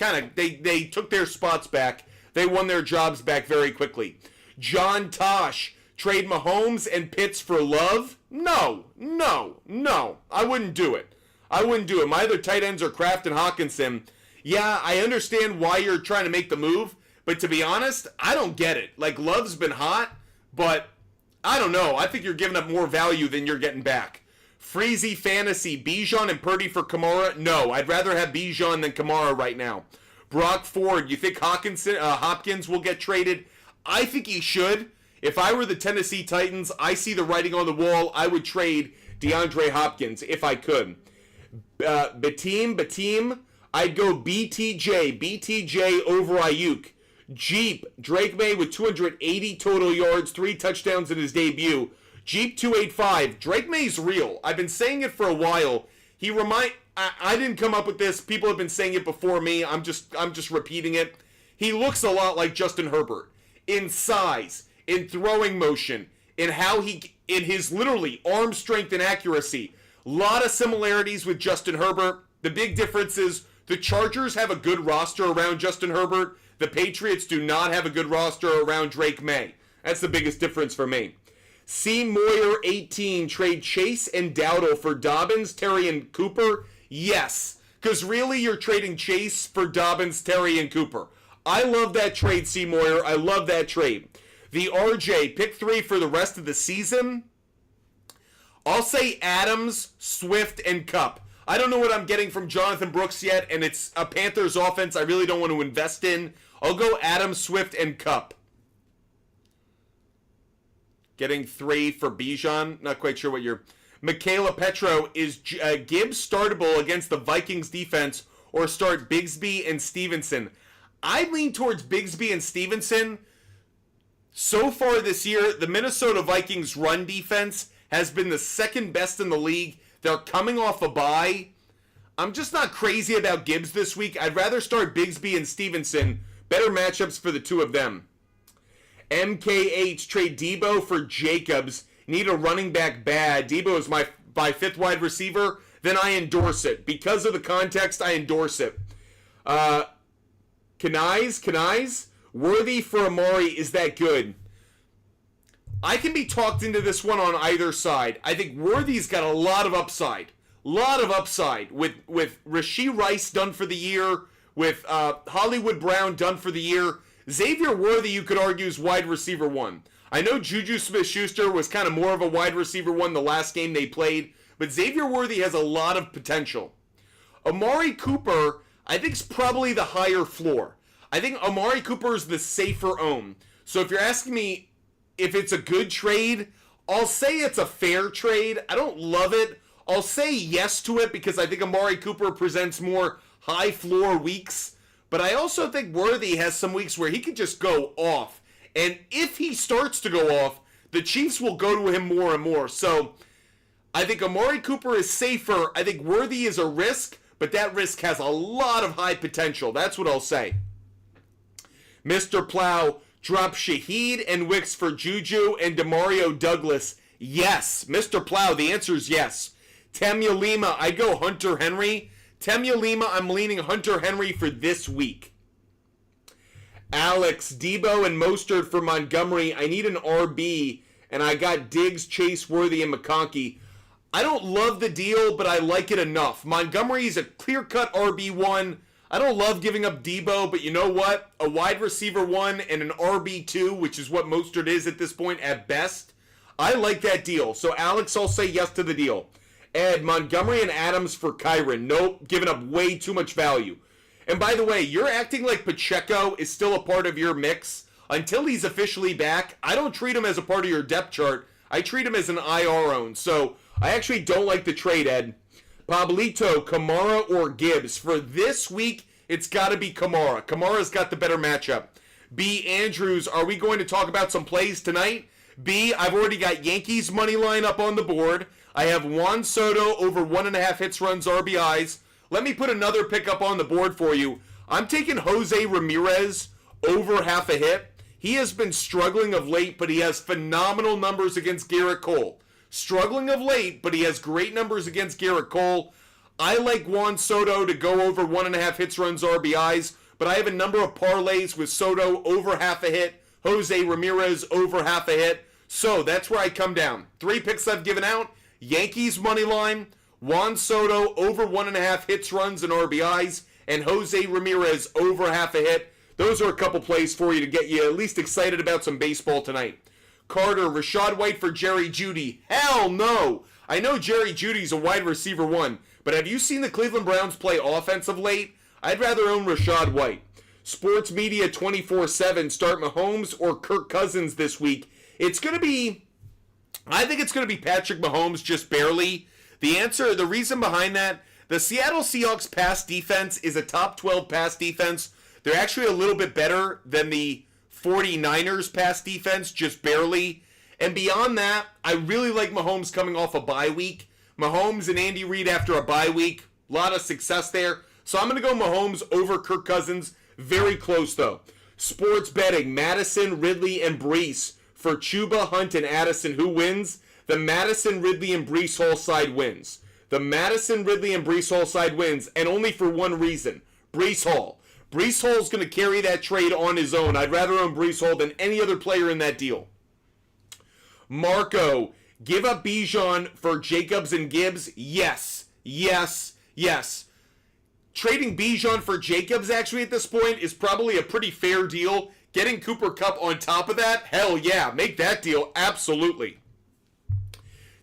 took their spots back. They won their jobs back very quickly. John Tosh, trade Mahomes and Pitts for Love? No. I wouldn't do it. My other tight ends are Kraft and Hawkinson. Yeah, I understand why you're trying to make the move, but to be honest, I don't get it. Like, Love's been hot, but I don't know. I think you're giving up more value than you're getting back. Freezy Fantasy, Bijan and Purdy for Kamara? No, I'd rather have Bijan than Kamara right now. Brock Ford, you think Hopkins will get traded? I think he should. If I were the Tennessee Titans, I see the writing on the wall. I would trade DeAndre Hopkins if I could. Bateem, I'd go BTJ over Ayuk. Jeep, Drake May with 280 total yards, 3 touchdowns in his debut. Jeep 285, Drake May's real. I've been saying it for a while. I didn't come up with this. People have been saying it before me. I'm just repeating it. He looks a lot like Justin Herbert in size, in throwing motion, in his literally arm strength and accuracy. A lot of similarities with Justin Herbert. The big difference is the Chargers have a good roster around Justin Herbert. The Patriots do not have a good roster around Drake May. That's the biggest difference for me. C. Moyer 18, trade Chase and Dowdle for Dobbins, Terry, and Cooper. Yes, because really you're trading Chase for Dobbins, Terry, and Cooper. I love that trade, C. Moyer. I love that trade. The RJ, pick 3 for the rest of the season. I'll say Adams, Swift, and Kupp. I don't know what I'm getting from Jonathan Brooks yet, and it's a Panthers offense I really don't want to invest in. I'll go Adams, Swift, and Kupp. Getting 3 for Bijan. Not quite sure what you're... Michaela Petro, is Gibbs startable against the Vikings defense, or start Bigsby and Stevenson? I lean towards Bigsby and Stevenson. So far this year, the Minnesota Vikings run defense has been the second best in the league. They're coming off a bye. I'm just not crazy about Gibbs this week. I'd rather start Bigsby and Stevenson. Better matchups for the two of them. MKH, trade Debo for Jacobs. Need a running back bad. Debo is my 5th wide receiver. Then I endorse it. Because of the context, I endorse it. Kanais? Worthy for Amari, is that good? I can be talked into this one on either side. I think Worthy's got a lot of upside. With Rashee Rice done for the year, with Hollywood Brown done for the year. Xavier Worthy, you could argue, is wide receiver 1. I know Juju Smith-Schuster was kind of more of a wide receiver 1 the last game they played, but Xavier Worthy has a lot of potential. Amari Cooper, I think, is probably the higher floor. I think Amari Cooper is the safer own. So if you're asking me if it's a good trade, I'll say it's a fair trade. I don't love it. I'll say yes to it because I think Amari Cooper presents more high floor weeks. But I also think Worthy has some weeks where he could just go off. And if he starts to go off, the Chiefs will go to him more and more. So I think Amari Cooper is safer. I think Worthy is a risk, but that risk has a lot of high potential. That's what I'll say. Mr. Plow, drop Shaheed and Wicks for Juju and Demario Douglas. Yes. Mr. Plow, the answer is yes. Temya Lima, I go Hunter Henry. Temya Lima, I'm leaning Hunter Henry for this week. Alex, Debo and Mostert for Montgomery. I need an RB, and I got Diggs, Chase, Worthy, and McConkey. I don't love the deal, but I like it enough. Montgomery is a clear-cut RB1. I don't love giving up Debo, but you know what? A wide receiver 1 and an RB2, which is what Mostert is at this point at best. I like that deal. So, Alex, I'll say yes to the deal. Ed, Montgomery and Adams for Kyron. Nope, giving up way too much value. And by the way, you're acting like Pacheco is still a part of your mix. Until he's officially back, I don't treat him as a part of your depth chart. I treat him as an IR own. So I actually don't like the trade, Ed. Pablito, Kamara, or Gibbs. For this week, it's got to be Kamara. Kamara's got the better matchup. B. Andrews, are we going to talk about some plays tonight? B. I've already got Yankees money line up on the board. I have Juan Soto over 1.5 hits, runs, RBIs. Let me put another pickup on the board for you. I'm taking Jose Ramirez over half a hit. He has been struggling of late, but he has phenomenal numbers against Garrett Cole. Struggling of late, but he has great numbers against Garrett Cole. I like Juan Soto to go over 1.5 hits, runs, RBIs, but I have a number of parlays with Soto over half a hit, Jose Ramirez over half a hit. So that's where I come down. 3 picks I've given out. Yankees money line, Juan Soto over 1.5 hits, runs, and RBIs, and Jose Ramirez over half a hit. Those are a couple plays for you to get you at least excited about some baseball tonight. Carter, Rashad White for Jerry Jeudy. Hell no! I know Jerry Jeudy's a wide receiver 1, but have you seen the Cleveland Browns play offense of late? I'd rather own Rashad White. Sports Media 24/7, start Mahomes or Kirk Cousins this week. I think it's going to be Patrick Mahomes just barely. The reason behind that, the Seattle Seahawks pass defense is a top 12 pass defense. They're actually a little bit better than the 49ers pass defense, just barely. And beyond that, I really like Mahomes coming off a bye week. Mahomes and Andy Reid after a bye week, a lot of success there. So I'm going to go Mahomes over Kirk Cousins. Very close, though. Sports betting, Madison, Ridley, and Brees. For Chuba, Hunt, and Addison, who wins? The Madison, Ridley, and Brees Hall side wins. The Madison, Ridley, and Brees Hall side wins, and only for one reason. Brees Hall. Brees Hall's going to carry that trade on his own. I'd rather own Brees Hall than any other player in that deal. Marco, give up Bijan for Jacobs and Gibbs? Yes. Yes. Yes. Trading Bijan for Jacobs actually at this point is probably a pretty fair deal. Getting Cooper Kupp on top of that? Hell yeah. Make that deal. Absolutely.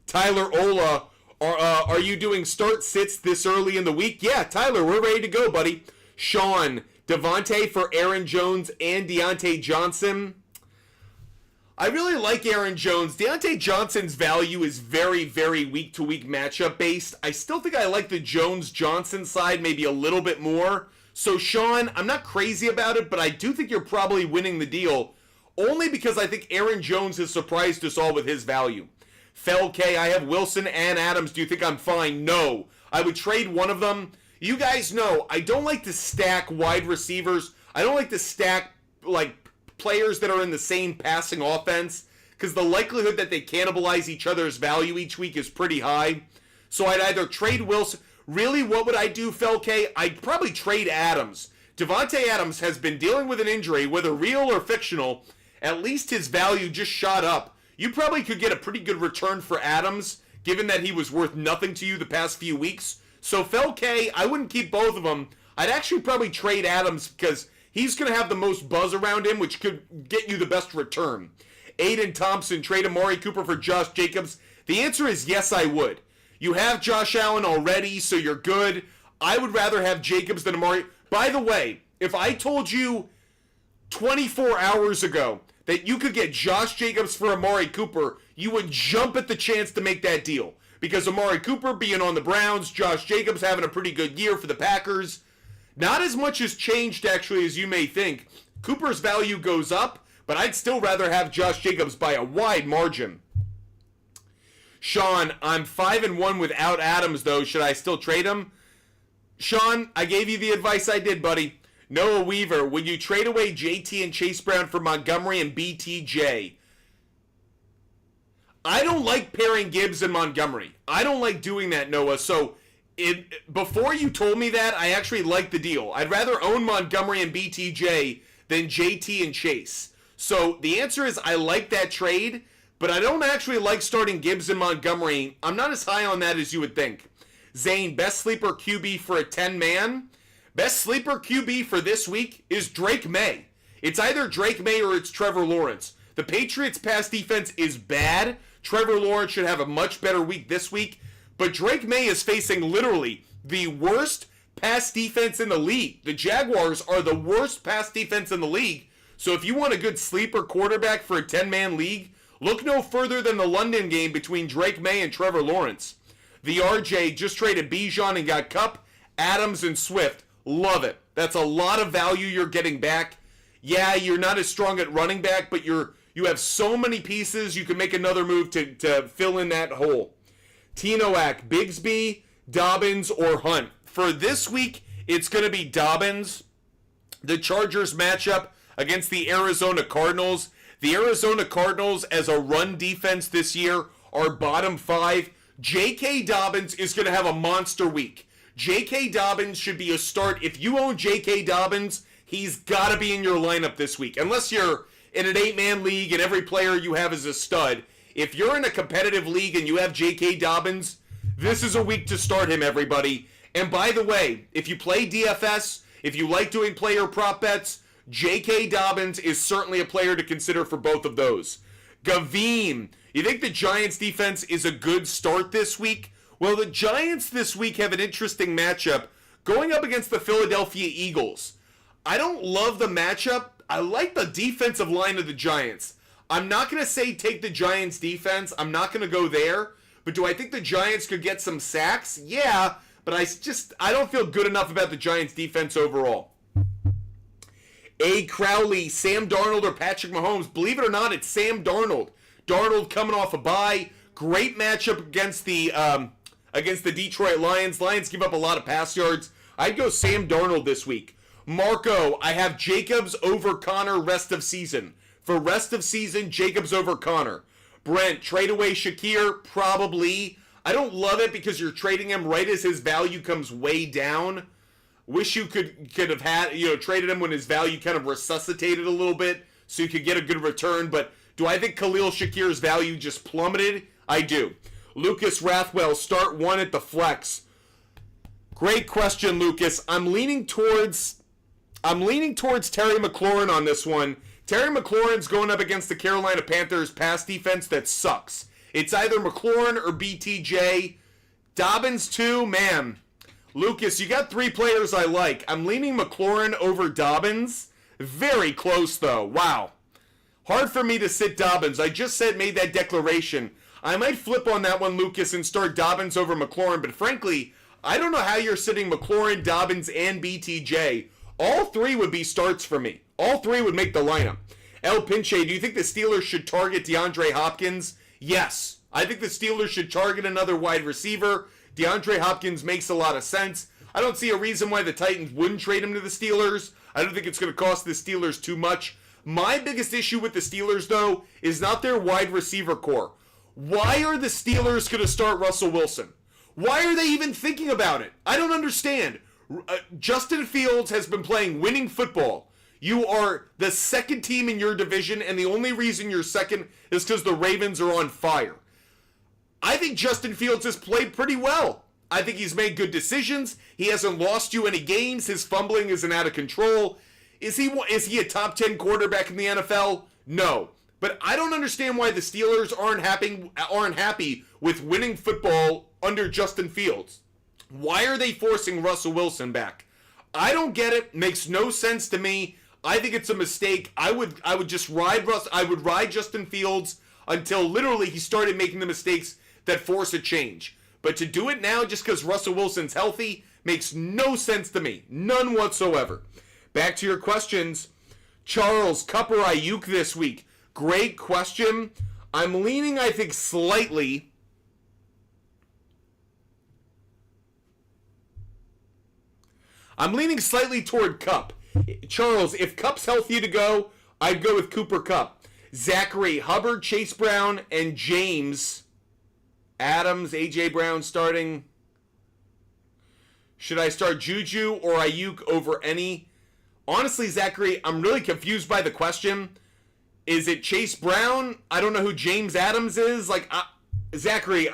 Tyler Ola, are you doing start sits this early in the week? Yeah, Tyler, we're ready to go, buddy. Sean, Devontae for Aaron Jones and Deontay Johnson. I really like Aaron Jones. Deontay Johnson's value is very, very week-to-week matchup based. I still think I like the Jones-Johnson side maybe a little bit more. So, Sean, I'm not crazy about it, but I do think you're probably winning the deal, only because I think Aaron Jones has surprised us all with his value. Fel K, I have Wilson and Adams. Do you think I'm fine? No. I would trade one of them. You guys know, I don't like to stack wide receivers. I don't like to stack, players that are in the same passing offense, because the likelihood that they cannibalize each other's value each week is pretty high. So I'd either trade Wilson. Really, what would I do, Fel K? I'd probably trade Adams. Devontae Adams has been dealing with an injury, whether real or fictional. At least his value just shot up. You probably could get a pretty good return for Adams, given that he was worth nothing to you the past few weeks. So Fel K, I wouldn't keep both of them. I'd actually probably trade Adams because he's going to have the most buzz around him, which could get you the best return. Aiden Thompson, trade Amari Cooper for Josh Jacobs. The answer is yes, I would. You have Josh Allen already, so you're good. I would rather have Jacobs than Amari. By the way, if I told you 24 hours ago that you could get Josh Jacobs for Amari Cooper, you would jump at the chance to make that deal. Because Amari Cooper being on the Browns, Josh Jacobs having a pretty good year for the Packers. Not as much has changed, actually, as you may think. Cooper's value goes up, but I'd still rather have Josh Jacobs by a wide margin. Sean, I'm 5-1 without Adams, though. Should I still trade him? Sean, I gave you the advice I did, buddy. Noah Weaver, would you trade away JT and Chase Brown for Montgomery and BTJ? I don't like pairing Gibbs and Montgomery. I don't like doing that, Noah. So before you told me that, I actually liked the deal. I'd rather own Montgomery and BTJ than JT and Chase. So the answer is I like that trade, but I don't actually like starting Gibbs and Montgomery. I'm not as high on that as you would think. Zane, best sleeper QB for a 10-man? Best sleeper QB for this week is Drake May. It's either Drake May or it's Trevor Lawrence. The Patriots' pass defense is bad. Trevor Lawrence should have a much better week this week. But Drake May is facing literally the worst pass defense in the league. The Jaguars are the worst pass defense in the league. So if you want a good sleeper quarterback for a 10-man league, look no further than the London game between Drake May and Trevor Lawrence. The RJ just traded Bijan and got Kupp, Adams, and Swift. Love it. That's a lot of value you're getting back. Yeah, you're not as strong at running back, but you have so many pieces, you can make another move to fill in that hole. Tinoak, Bigsby, Dobbins, or Hunt. For this week, it's going to be Dobbins. The Chargers matchup against the Arizona Cardinals. The Arizona Cardinals, as a run defense this year, are bottom 5. J.K. Dobbins is going to have a monster week. J.K. Dobbins should be a start. If you own J.K. Dobbins, he's got to be in your lineup this week. Unless you're in an 8-man league and every player you have is a stud. If you're in a competitive league and you have J.K. Dobbins, this is a week to start him, everybody. And by the way, if you play DFS, if you like doing player prop bets, J.K. Dobbins is certainly a player to consider for both of those. Gavin, you think the Giants defense is a good start this week? Well, the Giants this week have an interesting matchup going up against the Philadelphia Eagles. I don't love the matchup. I like the defensive line of the Giants. I'm not going to say take the Giants defense. I'm not going to go there. But do I think the Giants could get some sacks? Yeah, but I don't feel good enough about the Giants defense overall. A. Crowley, Sam Darnold or Patrick Mahomes. Believe it or not, it's Sam Darnold. Darnold coming off a bye. Great matchup against the Detroit Lions. Lions give up a lot of pass yards. I'd go Sam Darnold this week. Marco, I have Jacobs over Connor rest of season. For rest of season, Jacobs over Connor. Brent, trade away Shakir? Probably. I don't love it because you're trading him right as his value comes way down. Wish you could have had, traded him when his value kind of resuscitated a little bit so you could get a good return. But do I think Khalil Shakir's value just plummeted? I do. Lucas Rathwell, start one at the flex. Great question, Lucas. I'm leaning towards Terry McLaurin on this one. Terry McLaurin's going up against the Carolina Panthers pass defense that sucks. It's either McLaurin or BTJ. Dobbins too, man. Lucas, you got 3 players I like. I'm leaning McLaurin over Dobbins. Very close though. Wow. Hard for me to sit Dobbins. I just made that declaration. I might flip on that one, Lucas, and start Dobbins over McLaurin, but frankly, I don't know how you're sitting McLaurin, Dobbins, and BTJ. All 3 would be starts for me. All 3 would make the lineup. El Pinche, do you think the Steelers should target DeAndre Hopkins? Yes. I think the Steelers should target another wide receiver. DeAndre Hopkins makes a lot of sense. I don't see a reason why the Titans wouldn't trade him to the Steelers. I don't think it's going to cost the Steelers too much. My biggest issue with the Steelers, though, is not their wide receiver core. Why are the Steelers going to start Russell Wilson? Why are they even thinking about it? I don't understand. Justin Fields has been playing winning football. You are the second team in your division, and the only reason you're second is because the Ravens are on fire. I think Justin Fields has played pretty well. I think he's made good decisions. He hasn't lost you any games. His fumbling isn't out of control. Is he a top 10 quarterback in the NFL? No. But I don't understand why the Steelers aren't happy with winning football under Justin Fields. Why are they forcing Russell Wilson back? I don't get it. Makes no sense to me. I think it's a mistake. I would just ride I would ride Justin Fields until literally he started making the mistakes that force a change. But to do it now just because Russell Wilson's healthy makes no sense to me. None whatsoever. Back to your questions. Charles, Kupp or Ayuk this week? Great question. I'm leaning, I think, slightly. I'm leaning slightly toward Kupp. Charles, if Kupp's healthy to go, I'd go with Cooper Kupp. Zachary, Hubbard, Chase Brown, and James. Adams, A.J. Brown starting. Should I start Juju or Ayuk over any? Honestly, Zachary, I'm really confused by the question. Is it Chase Brown? I don't know who James Adams is. Zachary,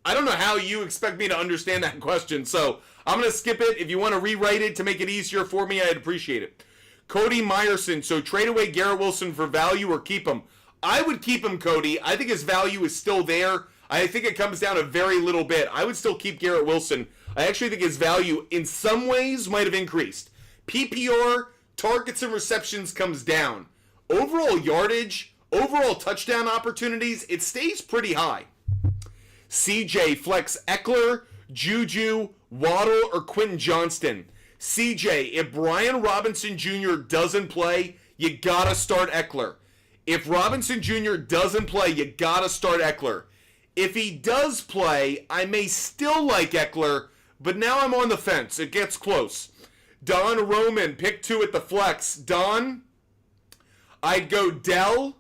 I don't know how you expect me to understand that question. So I'm going to skip it. If you want to rewrite it to make it easier for me, I'd appreciate it. Cody Meyerson. So trade away Garrett Wilson for value or keep him? I would keep him, Cody. I think his value is still there. I think it comes down a very little bit. I would still keep Garrett Wilson. I actually think his value in some ways might have increased. PPR, targets and receptions comes down. Overall yardage, overall touchdown opportunities, it stays pretty high. CJ, flex Eckler, Juju, Waddle, or Quentin Johnston. CJ, if Brian Robinson Jr. doesn't play, you gotta start Eckler. If Robinson Jr. doesn't play, you gotta start Eckler. If he does play, I may still like Eckler, but now I'm on the fence. It gets close. Don Roman, pick 2 at the flex. Don, I'd go Dell.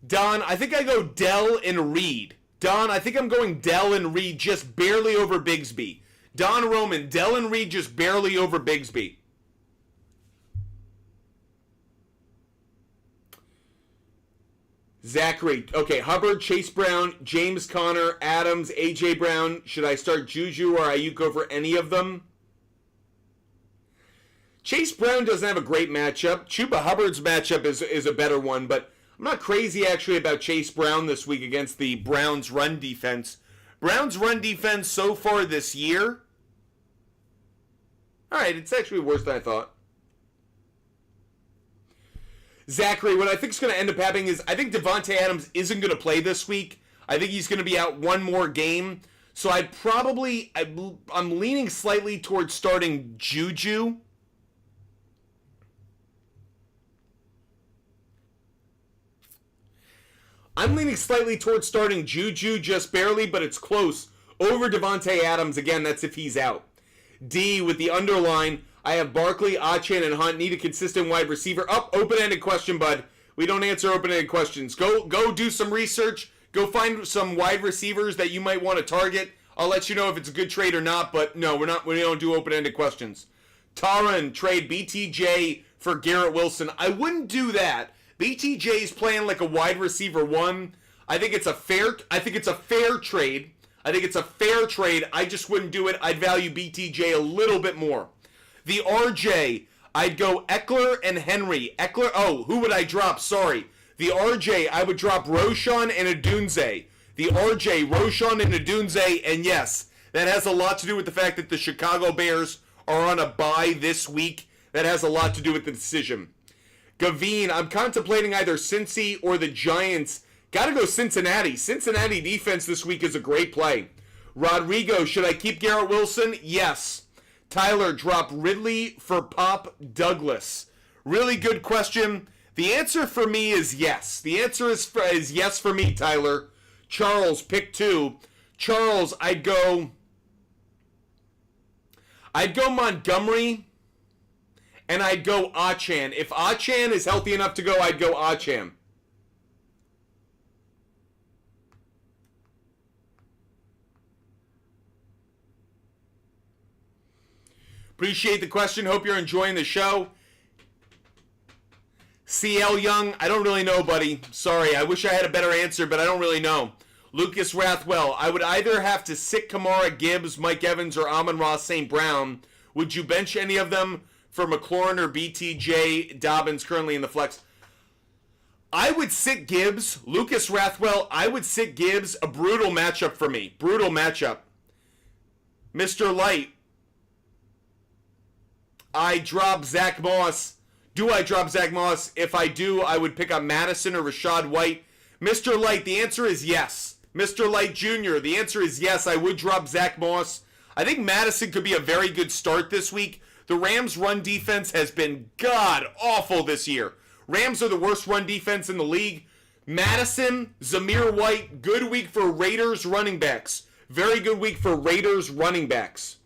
Don, I think I go Dell and Reed. Don, I think I'm going Dell and Reed just barely over Bigsby. Don Roman, Dell and Reed just barely over Bigsby. Zachary, okay, Hubbard, Chase Brown, James Conner, Adams, A.J. Brown. Should I start Juju or Ayuk over any of them? Chase Brown doesn't have a great matchup. Chuba Hubbard's matchup is a better one, but I'm not crazy actually about Chase Brown this week against the Browns' run defense. Browns' run defense so far this year. All right, it's actually worse than I thought. Zachary, what I think is going to end up happening is I think Devontae Adams isn't going to play this week. I think he's going to be out one more game. So I'm leaning slightly towards starting Juju. I'm leaning slightly towards starting Juju, just barely, but it's close. Over Devontae Adams, again, that's if he's out. D, with the underline, I have Barkley, Achane, and Hunt. Need a consistent wide receiver. Open-ended question, bud. We don't answer open-ended questions. Go do some research. Go find some wide receivers that you might want to target. I'll let you know if it's a good trade or not, but no, we don't do open-ended questions. Taran, trade BTJ for Garrett Wilson. I wouldn't do that. BTJ's playing like a wide receiver one. I think it's a fair trade. I just wouldn't do it. I'd value BTJ a little bit more. The RJ, I'd go Eckler and Henry. Who would I drop? Sorry. The RJ, I would drop Roshan and Odunze. The RJ, Roshan and Odunze, and yes, that has a lot to do with the fact that the Chicago Bears are on a bye this week. That has a lot to do with the decision. Gavin, I'm contemplating either Cincy or the Giants. Gotta go Cincinnati. Cincinnati defense this week is a great play. Rodrigo, should I keep Garrett Wilson? Yes. Tyler, drop Ridley for Pop Douglas. Really good question. The answer for me is yes. The answer is yes for me, Tyler. Charles, pick 2. Charles, I'd go Montgomery, and I'd go Achane. If Achane is healthy enough to go, I'd go Achane. Appreciate the question. Hope you're enjoying the show. CL Young, I don't really know, buddy. Sorry, I wish I had a better answer, but I don't really know. Lucas Rathwell, I would either have to sit Kamara, Gibbs, Mike Evans, or Amon-Ra St. Brown. Would you bench any of them for McLaurin or BTJ Dobbins currently in the flex? I would sit Gibbs. Lucas Rathwell, I would sit Gibbs. A brutal matchup for me. Brutal matchup. Mr. Light, I drop Zach Moss. Do I drop Zach Moss? If I do, I would pick up Madison or Rashad White. Mr. Light, the answer is yes. Mr. Light Jr., the answer is yes. I would drop Zach Moss. I think Madison could be a very good start this week. The Rams' run defense has been god-awful this year. Rams are the worst run defense in the league. Madison, Zamir White, good week for Raiders running backs. Very good week for Raiders running backs.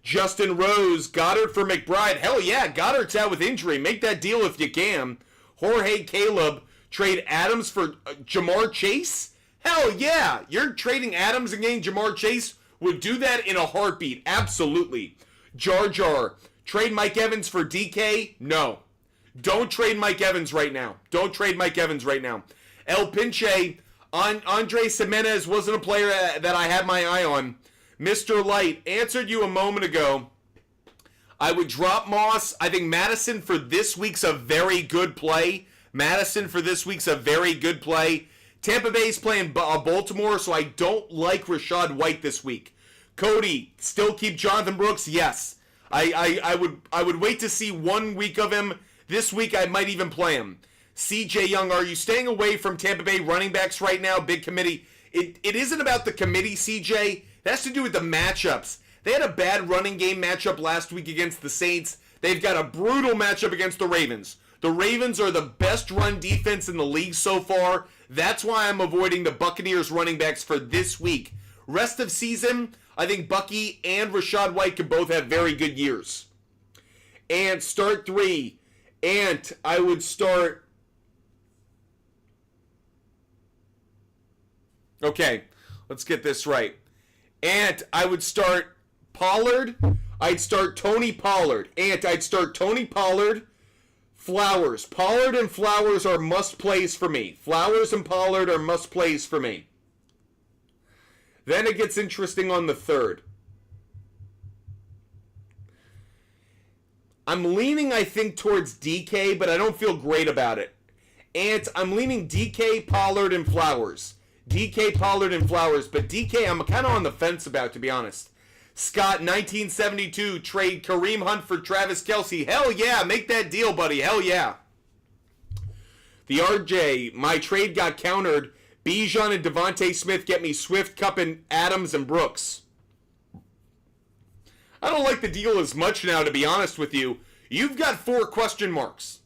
Justin Rose, Goddard for McBride. Hell yeah, Goddard's out with injury. Make that deal if you can. Jorge Caleb, trade Adams for Jamar Chase? Hell yeah, you're trading Adams and getting Jamar Chase? Would do that in a heartbeat. Absolutely. Jar Jar, trade Mike Evans for DK? No. Don't trade Mike Evans right now. Don't trade Mike Evans right now. El Pinche, Andres Jimenez wasn't a player that I had my eye on. Mr. Light, answered you a moment ago. I would drop Moss. I think Madison for this week's a very good play. Tampa Bay's playing Baltimore, so I don't like Rashad White this week. Cody, still keep Jonathan Brooks? Yes. I would wait to see 1 week of him. This week I might even play him. CJ Young, are you staying away from Tampa Bay running backs right now? Big committee. It isn't about the committee, CJ. It has to do with the matchups. They had a bad running game matchup last week against the Saints. They've got a brutal matchup against the Ravens. The Ravens are the best run defense in the league so far. That's why I'm avoiding the Buccaneers running backs for this week. Rest of season, I think Bucky and Rashad White could both have very good years. And start 3. And I would start... Okay, let's get this right. And I would start Pollard. I'd start Tony Pollard. And I'd start Tony Pollard, Flowers. Pollard and Flowers are must-plays for me. Flowers and Pollard are must-plays for me. Then it gets interesting on the 3rd. I'm leaning, I think, towards DK, but I don't feel great about it. And I'm leaning DK, Pollard, and Flowers. DK, Pollard, and Flowers. But DK, I'm kind of on the fence about, to be honest. Scott, 1972, trade Kareem Hunt for Travis Kelce. Hell yeah, make that deal, buddy. Hell yeah. The RJ, my trade got countered. Bijan and Devontae Smith get me Swift, Kupp, and Adams and Brooks. I don't like the deal as much now, to be honest with you. You've got 4 question marks.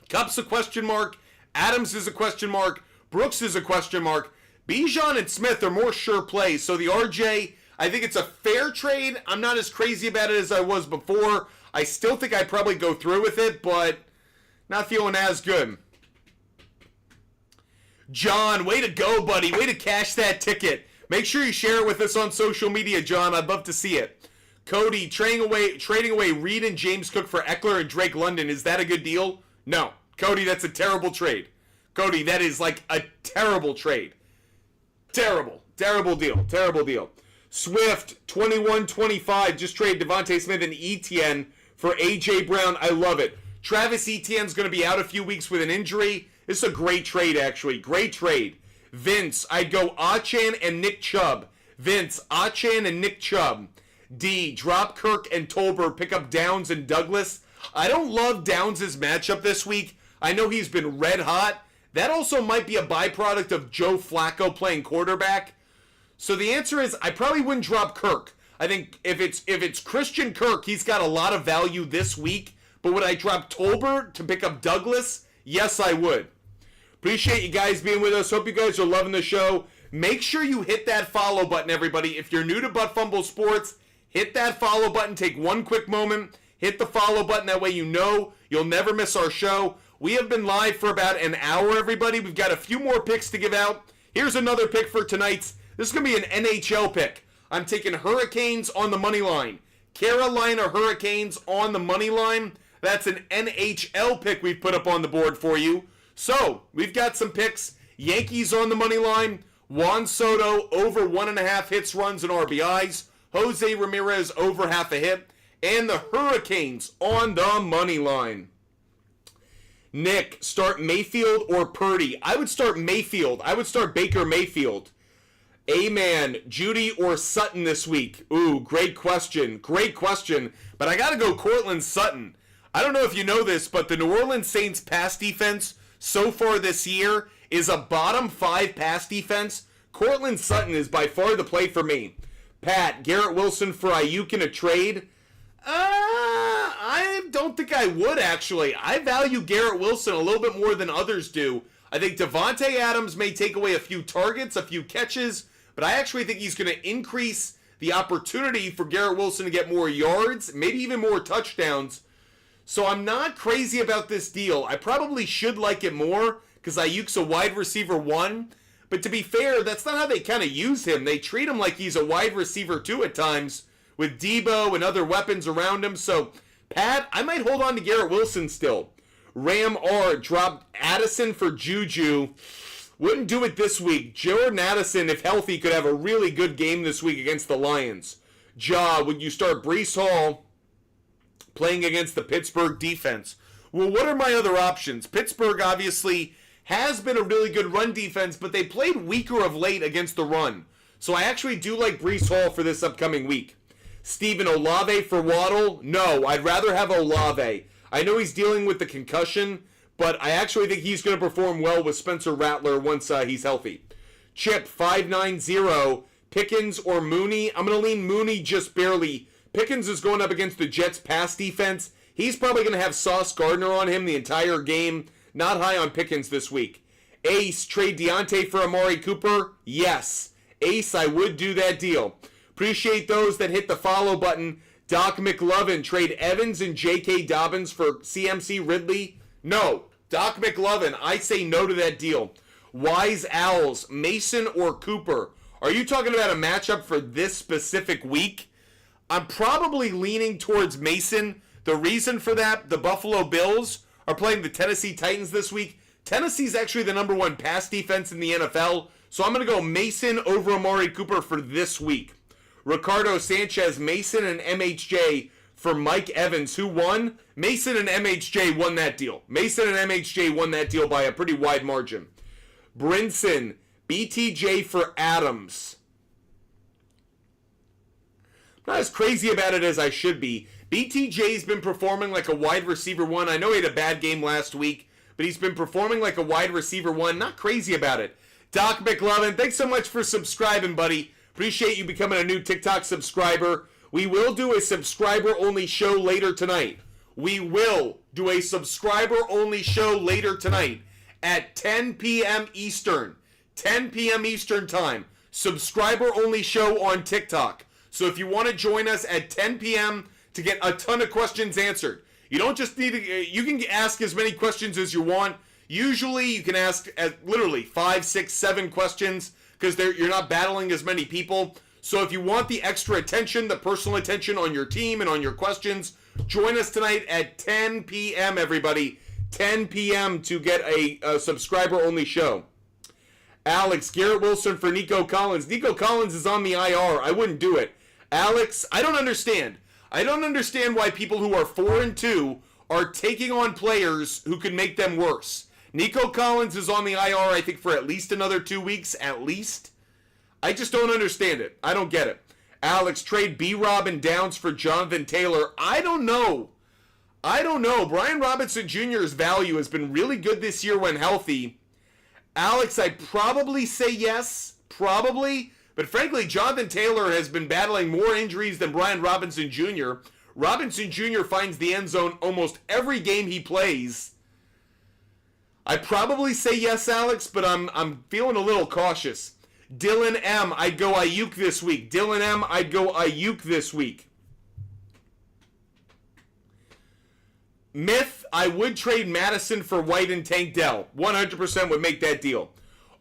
Kupp's a question mark. Adams is a question mark. Brooks is a question mark. Bijan and Smith are more sure plays. So the RJ, I think it's a fair trade. I'm not as crazy about it as I was before. I still think I'd probably go through with it, but not feeling as good. John, way to go, buddy. Way to cash that ticket. Make sure you share it with us on social media, John. I'd love to see it. Cody, trading away Reed and James Cook for Eckler and Drake London. Is that a good deal? No. Cody, that's a terrible trade. Cody, that is like a terrible trade. Terrible. Terrible deal. Terrible deal. Swift, 21-25. Just trade Devontae Smith and Etienne for A.J. Brown. I love it. Travis Etienne's going to be out a few weeks with an injury. This is a great trade, actually. Great trade. Vince, I'd go Achane and Nick Chubb. Vince, Achane and Nick Chubb. D, drop Kirk and Tolbert, pick up Downs and Douglas. I don't love Downs' matchup this week. I know he's been red hot. That also might be a byproduct of Joe Flacco playing quarterback. So the answer is I probably wouldn't drop Kirk. I think if it's Christian Kirk, he's got a lot of value this week. But would I drop Tolbert to pick up Douglas? Yes, I would. Appreciate you guys being with us. Hope you guys are loving the show. Make sure you hit that follow button, everybody. If you're new to Butt Fumble Sports, hit that follow button. Take one quick moment. Hit the follow button. That way you know you'll never miss our show. We have been live for about an hour, everybody. We've got a few more picks to give out. Here's another pick for tonight's. This is going to be an NHL pick. I'm taking Hurricanes on the money line. Carolina Hurricanes on the money line. That's an NHL pick we've put up on the board for you. So, we've got some picks. Yankees on the money line. Juan Soto over 1.5 hits, runs, and RBIs. Jose Ramirez over half a hit. And the Hurricanes on the money line. Nick, start Mayfield or Purdy? I would start Mayfield. I would start Baker Mayfield. A-Man, Judy or Sutton this week? Ooh, great question. Great question. But I got to go Cortland Sutton. I don't know if you know this, but the New Orleans Saints pass defense so far this year is a bottom 5 pass defense. Cortland Sutton is by far the play for me. Pat, Garrett Wilson for Ayuk in a trade? I don't think I would, actually. I value Garrett Wilson a little bit more than others do. I think Devontae Adams may take away a few targets, a few catches, but I actually think he's going to increase the opportunity for Garrett Wilson to get more yards, maybe even more touchdowns. So I'm not crazy about this deal. I probably should like it more because Ayuk's a wide receiver 1. But to be fair, that's not how they kind of use him. They treat him like he's a wide receiver 2 at times with Debo and other weapons around him. So, Pat, I might hold on to Garrett Wilson still. Ram R dropped Addison for Juju. Wouldn't do it this week. Jordan Addison, if healthy, could have a really good game this week against the Lions. Ja, would you start Breece Hall playing against the Pittsburgh defense? Well, what are my other options? Pittsburgh obviously has been a really good run defense, but they played weaker of late against the run. So I actually do like Breece Hall for this upcoming week. Stephen, Olave for Waddle? No, I'd rather have Olave. I know he's dealing with the concussion, but I actually think he's going to perform well with Spencer Rattler once he's healthy. Chip, 590, Pickens or Mooney? I'm going to lean Mooney just barely. Pickens is going up against the Jets' pass defense. He's probably going to have Sauce Gardner on him the entire game. Not high on Pickens this week. Ace, trade Deontay for Amari Cooper? Yes. Ace, I would do that deal. Appreciate those that hit the follow button. Doc McLovin, trade Evans and J.K. Dobbins for CMC Ridley? No. Doc McLovin, I say no to that deal. Wise Owls, Mason or Cooper? Are you talking about a matchup for this specific week? I'm probably leaning towards Mason. The reason for that, the Buffalo Bills are playing the Tennessee Titans this week. Tennessee's actually the number 1 pass defense in the NFL, so I'm going to go Mason over Amari Cooper for this week. Ricardo Sanchez, Mason and MHJ for Mike Evans. Who won? Mason and MHJ won that deal. Mason and MHJ won that deal by a pretty wide margin. Brinson, BTJ for Adams. I'm not as crazy about it as I should be. BTJ's been performing like a wide receiver one. I know he had a bad game last week, but he's been performing like a wide receiver one. Not crazy about it. Doc McLovin, thanks so much for subscribing, buddy. Appreciate you becoming a new TikTok subscriber. We will do a subscriber-only show later tonight. We will do a subscriber-only show later tonight at 10 p.m. Eastern. 10 p.m. Eastern time. Subscriber-only show on TikTok. So if you want to join us at 10 p.m. to get a ton of questions answered, you don't just need to, you can ask as many questions as you want. Usually you can ask literally 5, 6, 7 questions because you're not battling as many people. So if you want the extra attention, the personal attention on your team and on your questions, join us tonight at 10 p.m. everybody. 10 p.m. to get a subscriber-only show. Alex, Garrett Wilson for Nico Collins. Nico Collins is on the IR. I wouldn't do it. Alex, I don't understand. I don't understand why people who are 4-2 are taking on players who could make them worse. Nico Collins is on the IR, I think, for at least another 2 weeks, at least. I just don't understand it. I don't get it. Alex, trade B-Rob and Downs for Jonathan Taylor. I don't know. Brian Robinson Jr.'s value has been really good this year when healthy. Alex, I'd probably say yes. Probably. But frankly, Jonathan Taylor has been battling more injuries than Brian Robinson Jr. Robinson Jr. finds the end zone almost every game he plays. I'd probably say yes, Alex, but I'm feeling a little cautious. Dylan M., I'd go Ayuk this week. Dylan M., I'd go Ayuk this week. Myth, I would trade Madison for White and Tank Dell. 100% would make that deal.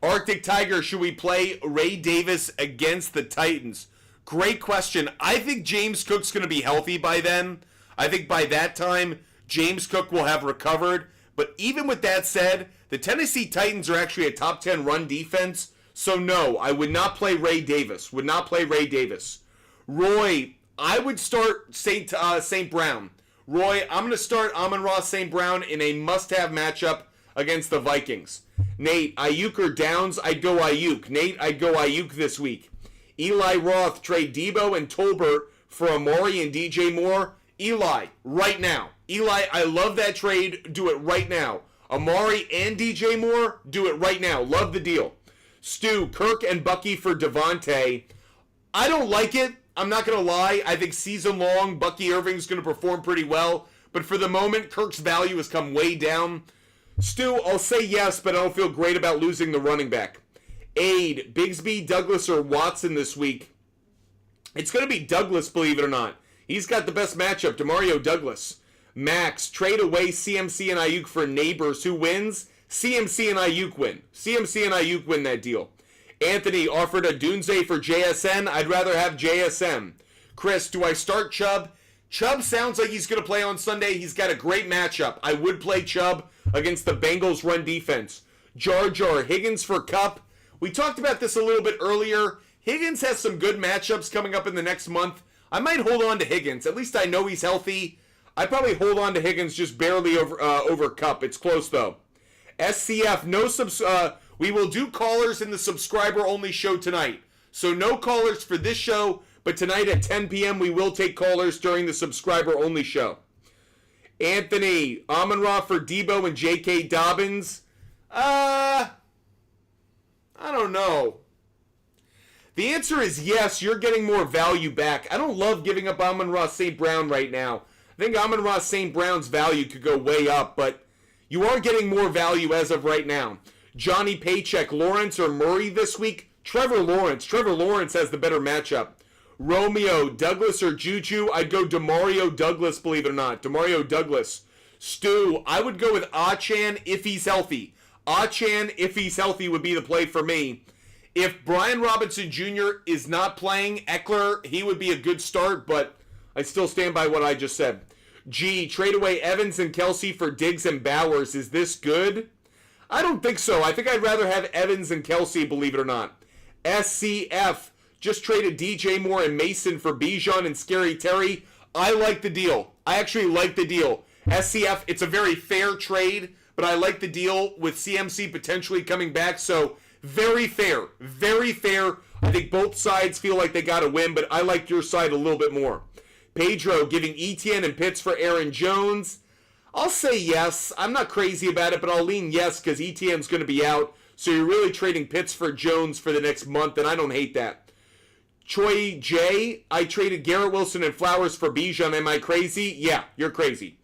Arctic Tiger, should we play Ray Davis against the Titans? Great question. I think James Cook's going to be healthy by then. I think by that time, James Cook will have recovered. But even with that said, the Tennessee Titans are actually a top 10 run defense. So no, I would not play Ray Davis. Roy, I would start St. Brown. Roy, I'm going to start Amon-Ra St. Brown in a must-have matchup against the Vikings. Nate, Ayuk or Downs? I'd go Ayuk. Nate, I'd go Ayuk this week. Eli Roth, trade Debo and Tolbert for Amari and DJ Moore. Eli, right now. Eli, I love that trade. Do it right now. Amari and DJ Moore, do it right now. Love the deal. Stu, Kirk and Bucky for Devontae. I don't like it. I'm not going to lie. I think season long, Bucky Irving's going to perform pretty well. But for the moment, Kirk's value has come way down. Stu, I'll say yes, but I don't feel great about losing the running back. Aid, Bigsby, Douglas, or Watson this week. It's going to be Douglas, believe it or not. He's got the best matchup, DeMario Douglas. Max, trade away CMC and Ayuk for Neighbors. Who wins? CMC and Ayuk win. CMC and Ayuk win that deal. Anthony offered a Dunze for JSN. I'd rather have JSM. Chris, do I start Chubb? Chubb sounds like he's going to play on Sunday. He's got a great matchup. I would play Chubb against the Bengals run defense. Jar Jar, Higgins for Kupp. We talked about this a little bit earlier. Higgins has some good matchups coming up in the next month. I might hold on to Higgins. At least I know he's healthy. I'd probably hold on to Higgins just barely over Kupp. It's close, though. SCF, we will do callers in the subscriber-only show tonight. So no callers for this show, but tonight at 10 p.m. we will take callers during the subscriber-only show. Anthony, Amon-Ra for Debo and J.K. Dobbins. I don't know. The answer is yes, you're getting more value back. I don't love giving up Amon-Ra St. Brown right now. I think Amon-Ra St. Brown's value could go way up, but you are getting more value as of right now. Johnny Paycheck, Lawrence or Murray this week? Trevor Lawrence. Trevor Lawrence has the better matchup. Romeo, Douglas or Juju? I'd go DeMario Douglas, believe it or not. DeMario Douglas. Stu, I would go with Achan if he's healthy. Achan, if he's healthy, would be the play for me. If Brian Robinson Jr. is not playing, Eckler, he would be a good start, but I still stand by what I just said. G, trade away Evans and Kelsey for Diggs and Bowers. Is this good? I don't think so. I think I'd rather have Evans and Kelsey, believe it or not. SCF, just traded DJ Moore and Mason for Bijan and Scary Terry. I like the deal. I actually like the deal. SCF, it's a very fair trade, but I like the deal with CMC potentially coming back. So Very fair. Very fair. I think both sides feel like they got to win, but I like your side a little bit more. Pedro giving Etienne and Pitts for Aaron Jones. I'll say yes. I'm not crazy about it, but I'll lean yes because Etienne's going to be out. So you're really trading Pitts for Jones for the next month, and I don't hate that. Choi J, I traded Garrett Wilson and Flowers for Bijan. Am I crazy? Yeah, you're crazy.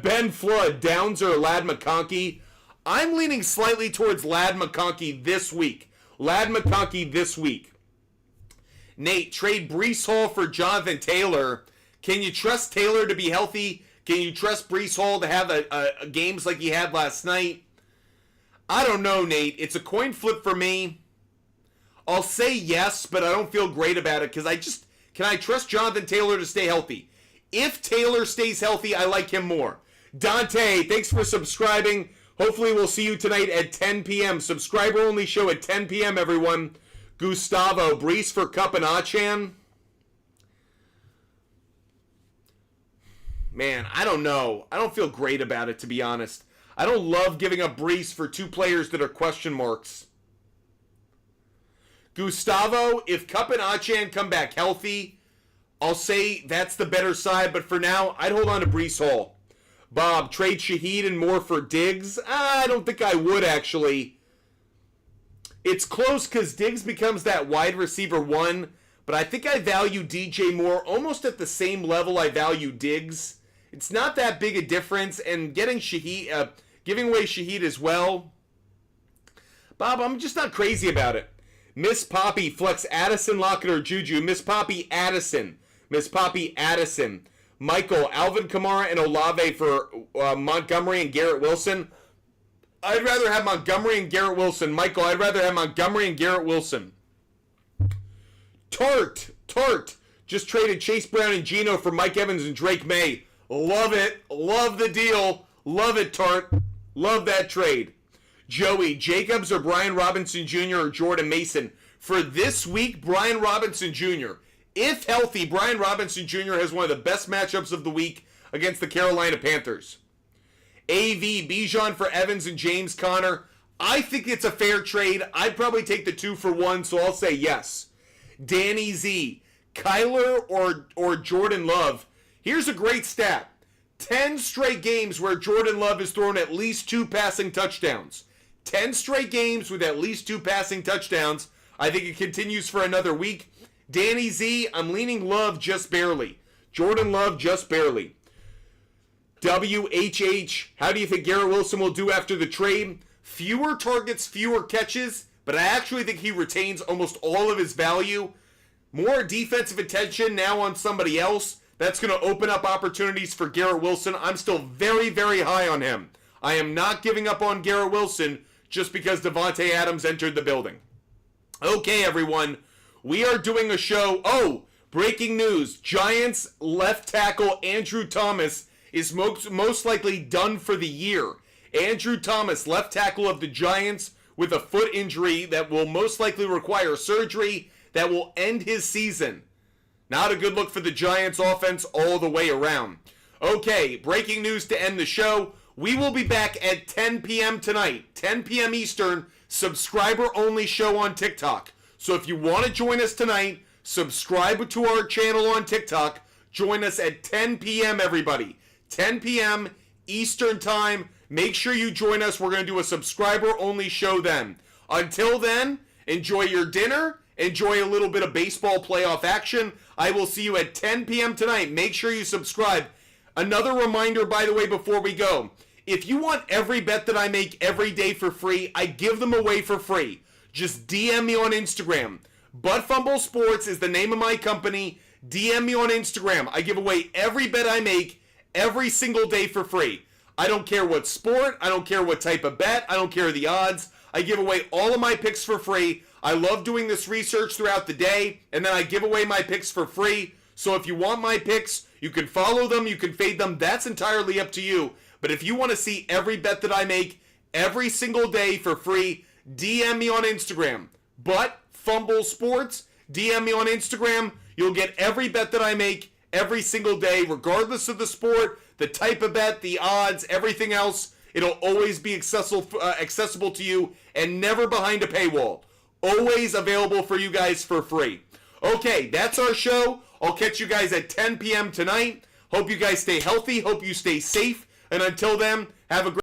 Ben Flood, Downs or Lad McConkey. I'm leaning slightly towards Lad McConkey this week. Lad McConkey this week. Nate, trade Breece Hall for Jonathan Taylor. Can you trust Taylor to be healthy? Can you trust Breece Hall to have a games like he had last night? I don't know, Nate. It's a coin flip for me. I'll say yes, but I don't feel great about it because can I trust Jonathan Taylor to stay healthy? If Taylor stays healthy, I like him more. Dante, thanks for subscribing. Hopefully we'll see you tonight at 10 p.m. Subscriber only show at 10 p.m., everyone. Gustavo, Breece for Cup and Achan. Man, I don't know. I don't feel great about it, to be honest. I don't love giving up Breece for two players that are question marks. Gustavo, if Cup and Achan come back healthy, I'll say that's the better side, but for now, I'd hold on to Breece Hall. Bob, trade Shaheed and more for Diggs? I don't think I would, actually. It's close because Diggs becomes that wide receiver one, but I think I value DJ Moore almost at the same level I value Diggs. It's not that big a difference, and getting Shaheed, giving away Shaheed as well. Bob, I'm just not crazy about it. Miss Poppy, flex Addison, Lockett, or Juju. Miss Poppy, Addison. Miss Poppy, Addison. Michael, Alvin Kamara and Olave for Montgomery and Garrett Wilson. I'd rather have Montgomery and Garrett Wilson. Michael, I'd rather have Montgomery and Garrett Wilson. Tart. Just traded Chase Brown and Geno for Mike Evans and Drake May. Love it. Love the deal. Love it, Tart. Love that trade. Joey, Jacobs or Brian Robinson Jr. or Jordan Mason? For this week, Brian Robinson Jr. If healthy, Brian Robinson Jr. has one of the best matchups of the week against the Carolina Panthers. AV, Bijan for Evans and James Conner. I think it's a fair trade. I'd probably take the 2-for-1, so I'll say yes. Danny Z, Kyler or Jordan Love. Here's a great stat. 10 straight games where Jordan Love has thrown at least 2 passing touchdowns. 10 straight games with at least 2 passing touchdowns. I think it continues for another week. Danny Z, I'm leaning Love just barely. Jordan Love just barely. WHH, how do you think Garrett Wilson will do after the trade? Fewer targets, fewer catches, but I actually think he retains almost all of his value. More defensive attention now on somebody else. That's going to open up opportunities for Garrett Wilson. I'm still very, very high on him. I am not giving up on Garrett Wilson just because Devontae Adams entered the building. Okay, everyone. We are doing a show. Oh, breaking news. Giants left tackle Andrew Thomas is most likely done for the year. Andrew Thomas, left tackle of the Giants, with a foot injury that will most likely require surgery that will end his season. Not a good look for the Giants offense all the way around. Okay, breaking news to end the show. We will be back at 10 p.m. tonight, 10 p.m. Eastern, subscriber-only show on TikTok. So if you want to join us tonight, subscribe to our channel on TikTok. Join us at 10 p.m., everybody. 10 p.m. Eastern Time. Make sure you join us. We're going to do a subscriber-only show then. Until then, enjoy your dinner. Enjoy a little bit of baseball playoff action. I will see you at 10 p.m. tonight. Make sure you subscribe. Another reminder, by the way, before we go. If you want every bet that I make every day for free, I give them away for free. Just DM me on Instagram. Butt Fumble Sports is the name of my company. DM me on Instagram. I give away every bet I make every single day for free. I don't care what sport. I don't care what type of bet. I don't care the odds. I give away all of my picks for free. I love doing this research throughout the day, and then I give away my picks for free. So if you want my picks, you can follow them, you can fade them. That's entirely up to you. But if you want to see every bet that I make every single day for free, DM me on Instagram. Butt Fumble Sports. DM me on Instagram. You'll get every bet that I make every single day, regardless of the sport, the type of bet, the odds, everything else. It'll always be accessible to you and never behind a paywall. Always available for you guys for free. Okay, that's our show. I'll catch you guys at 10 p.m. tonight. Hope you guys stay healthy. Hope you stay safe. And until then, have a great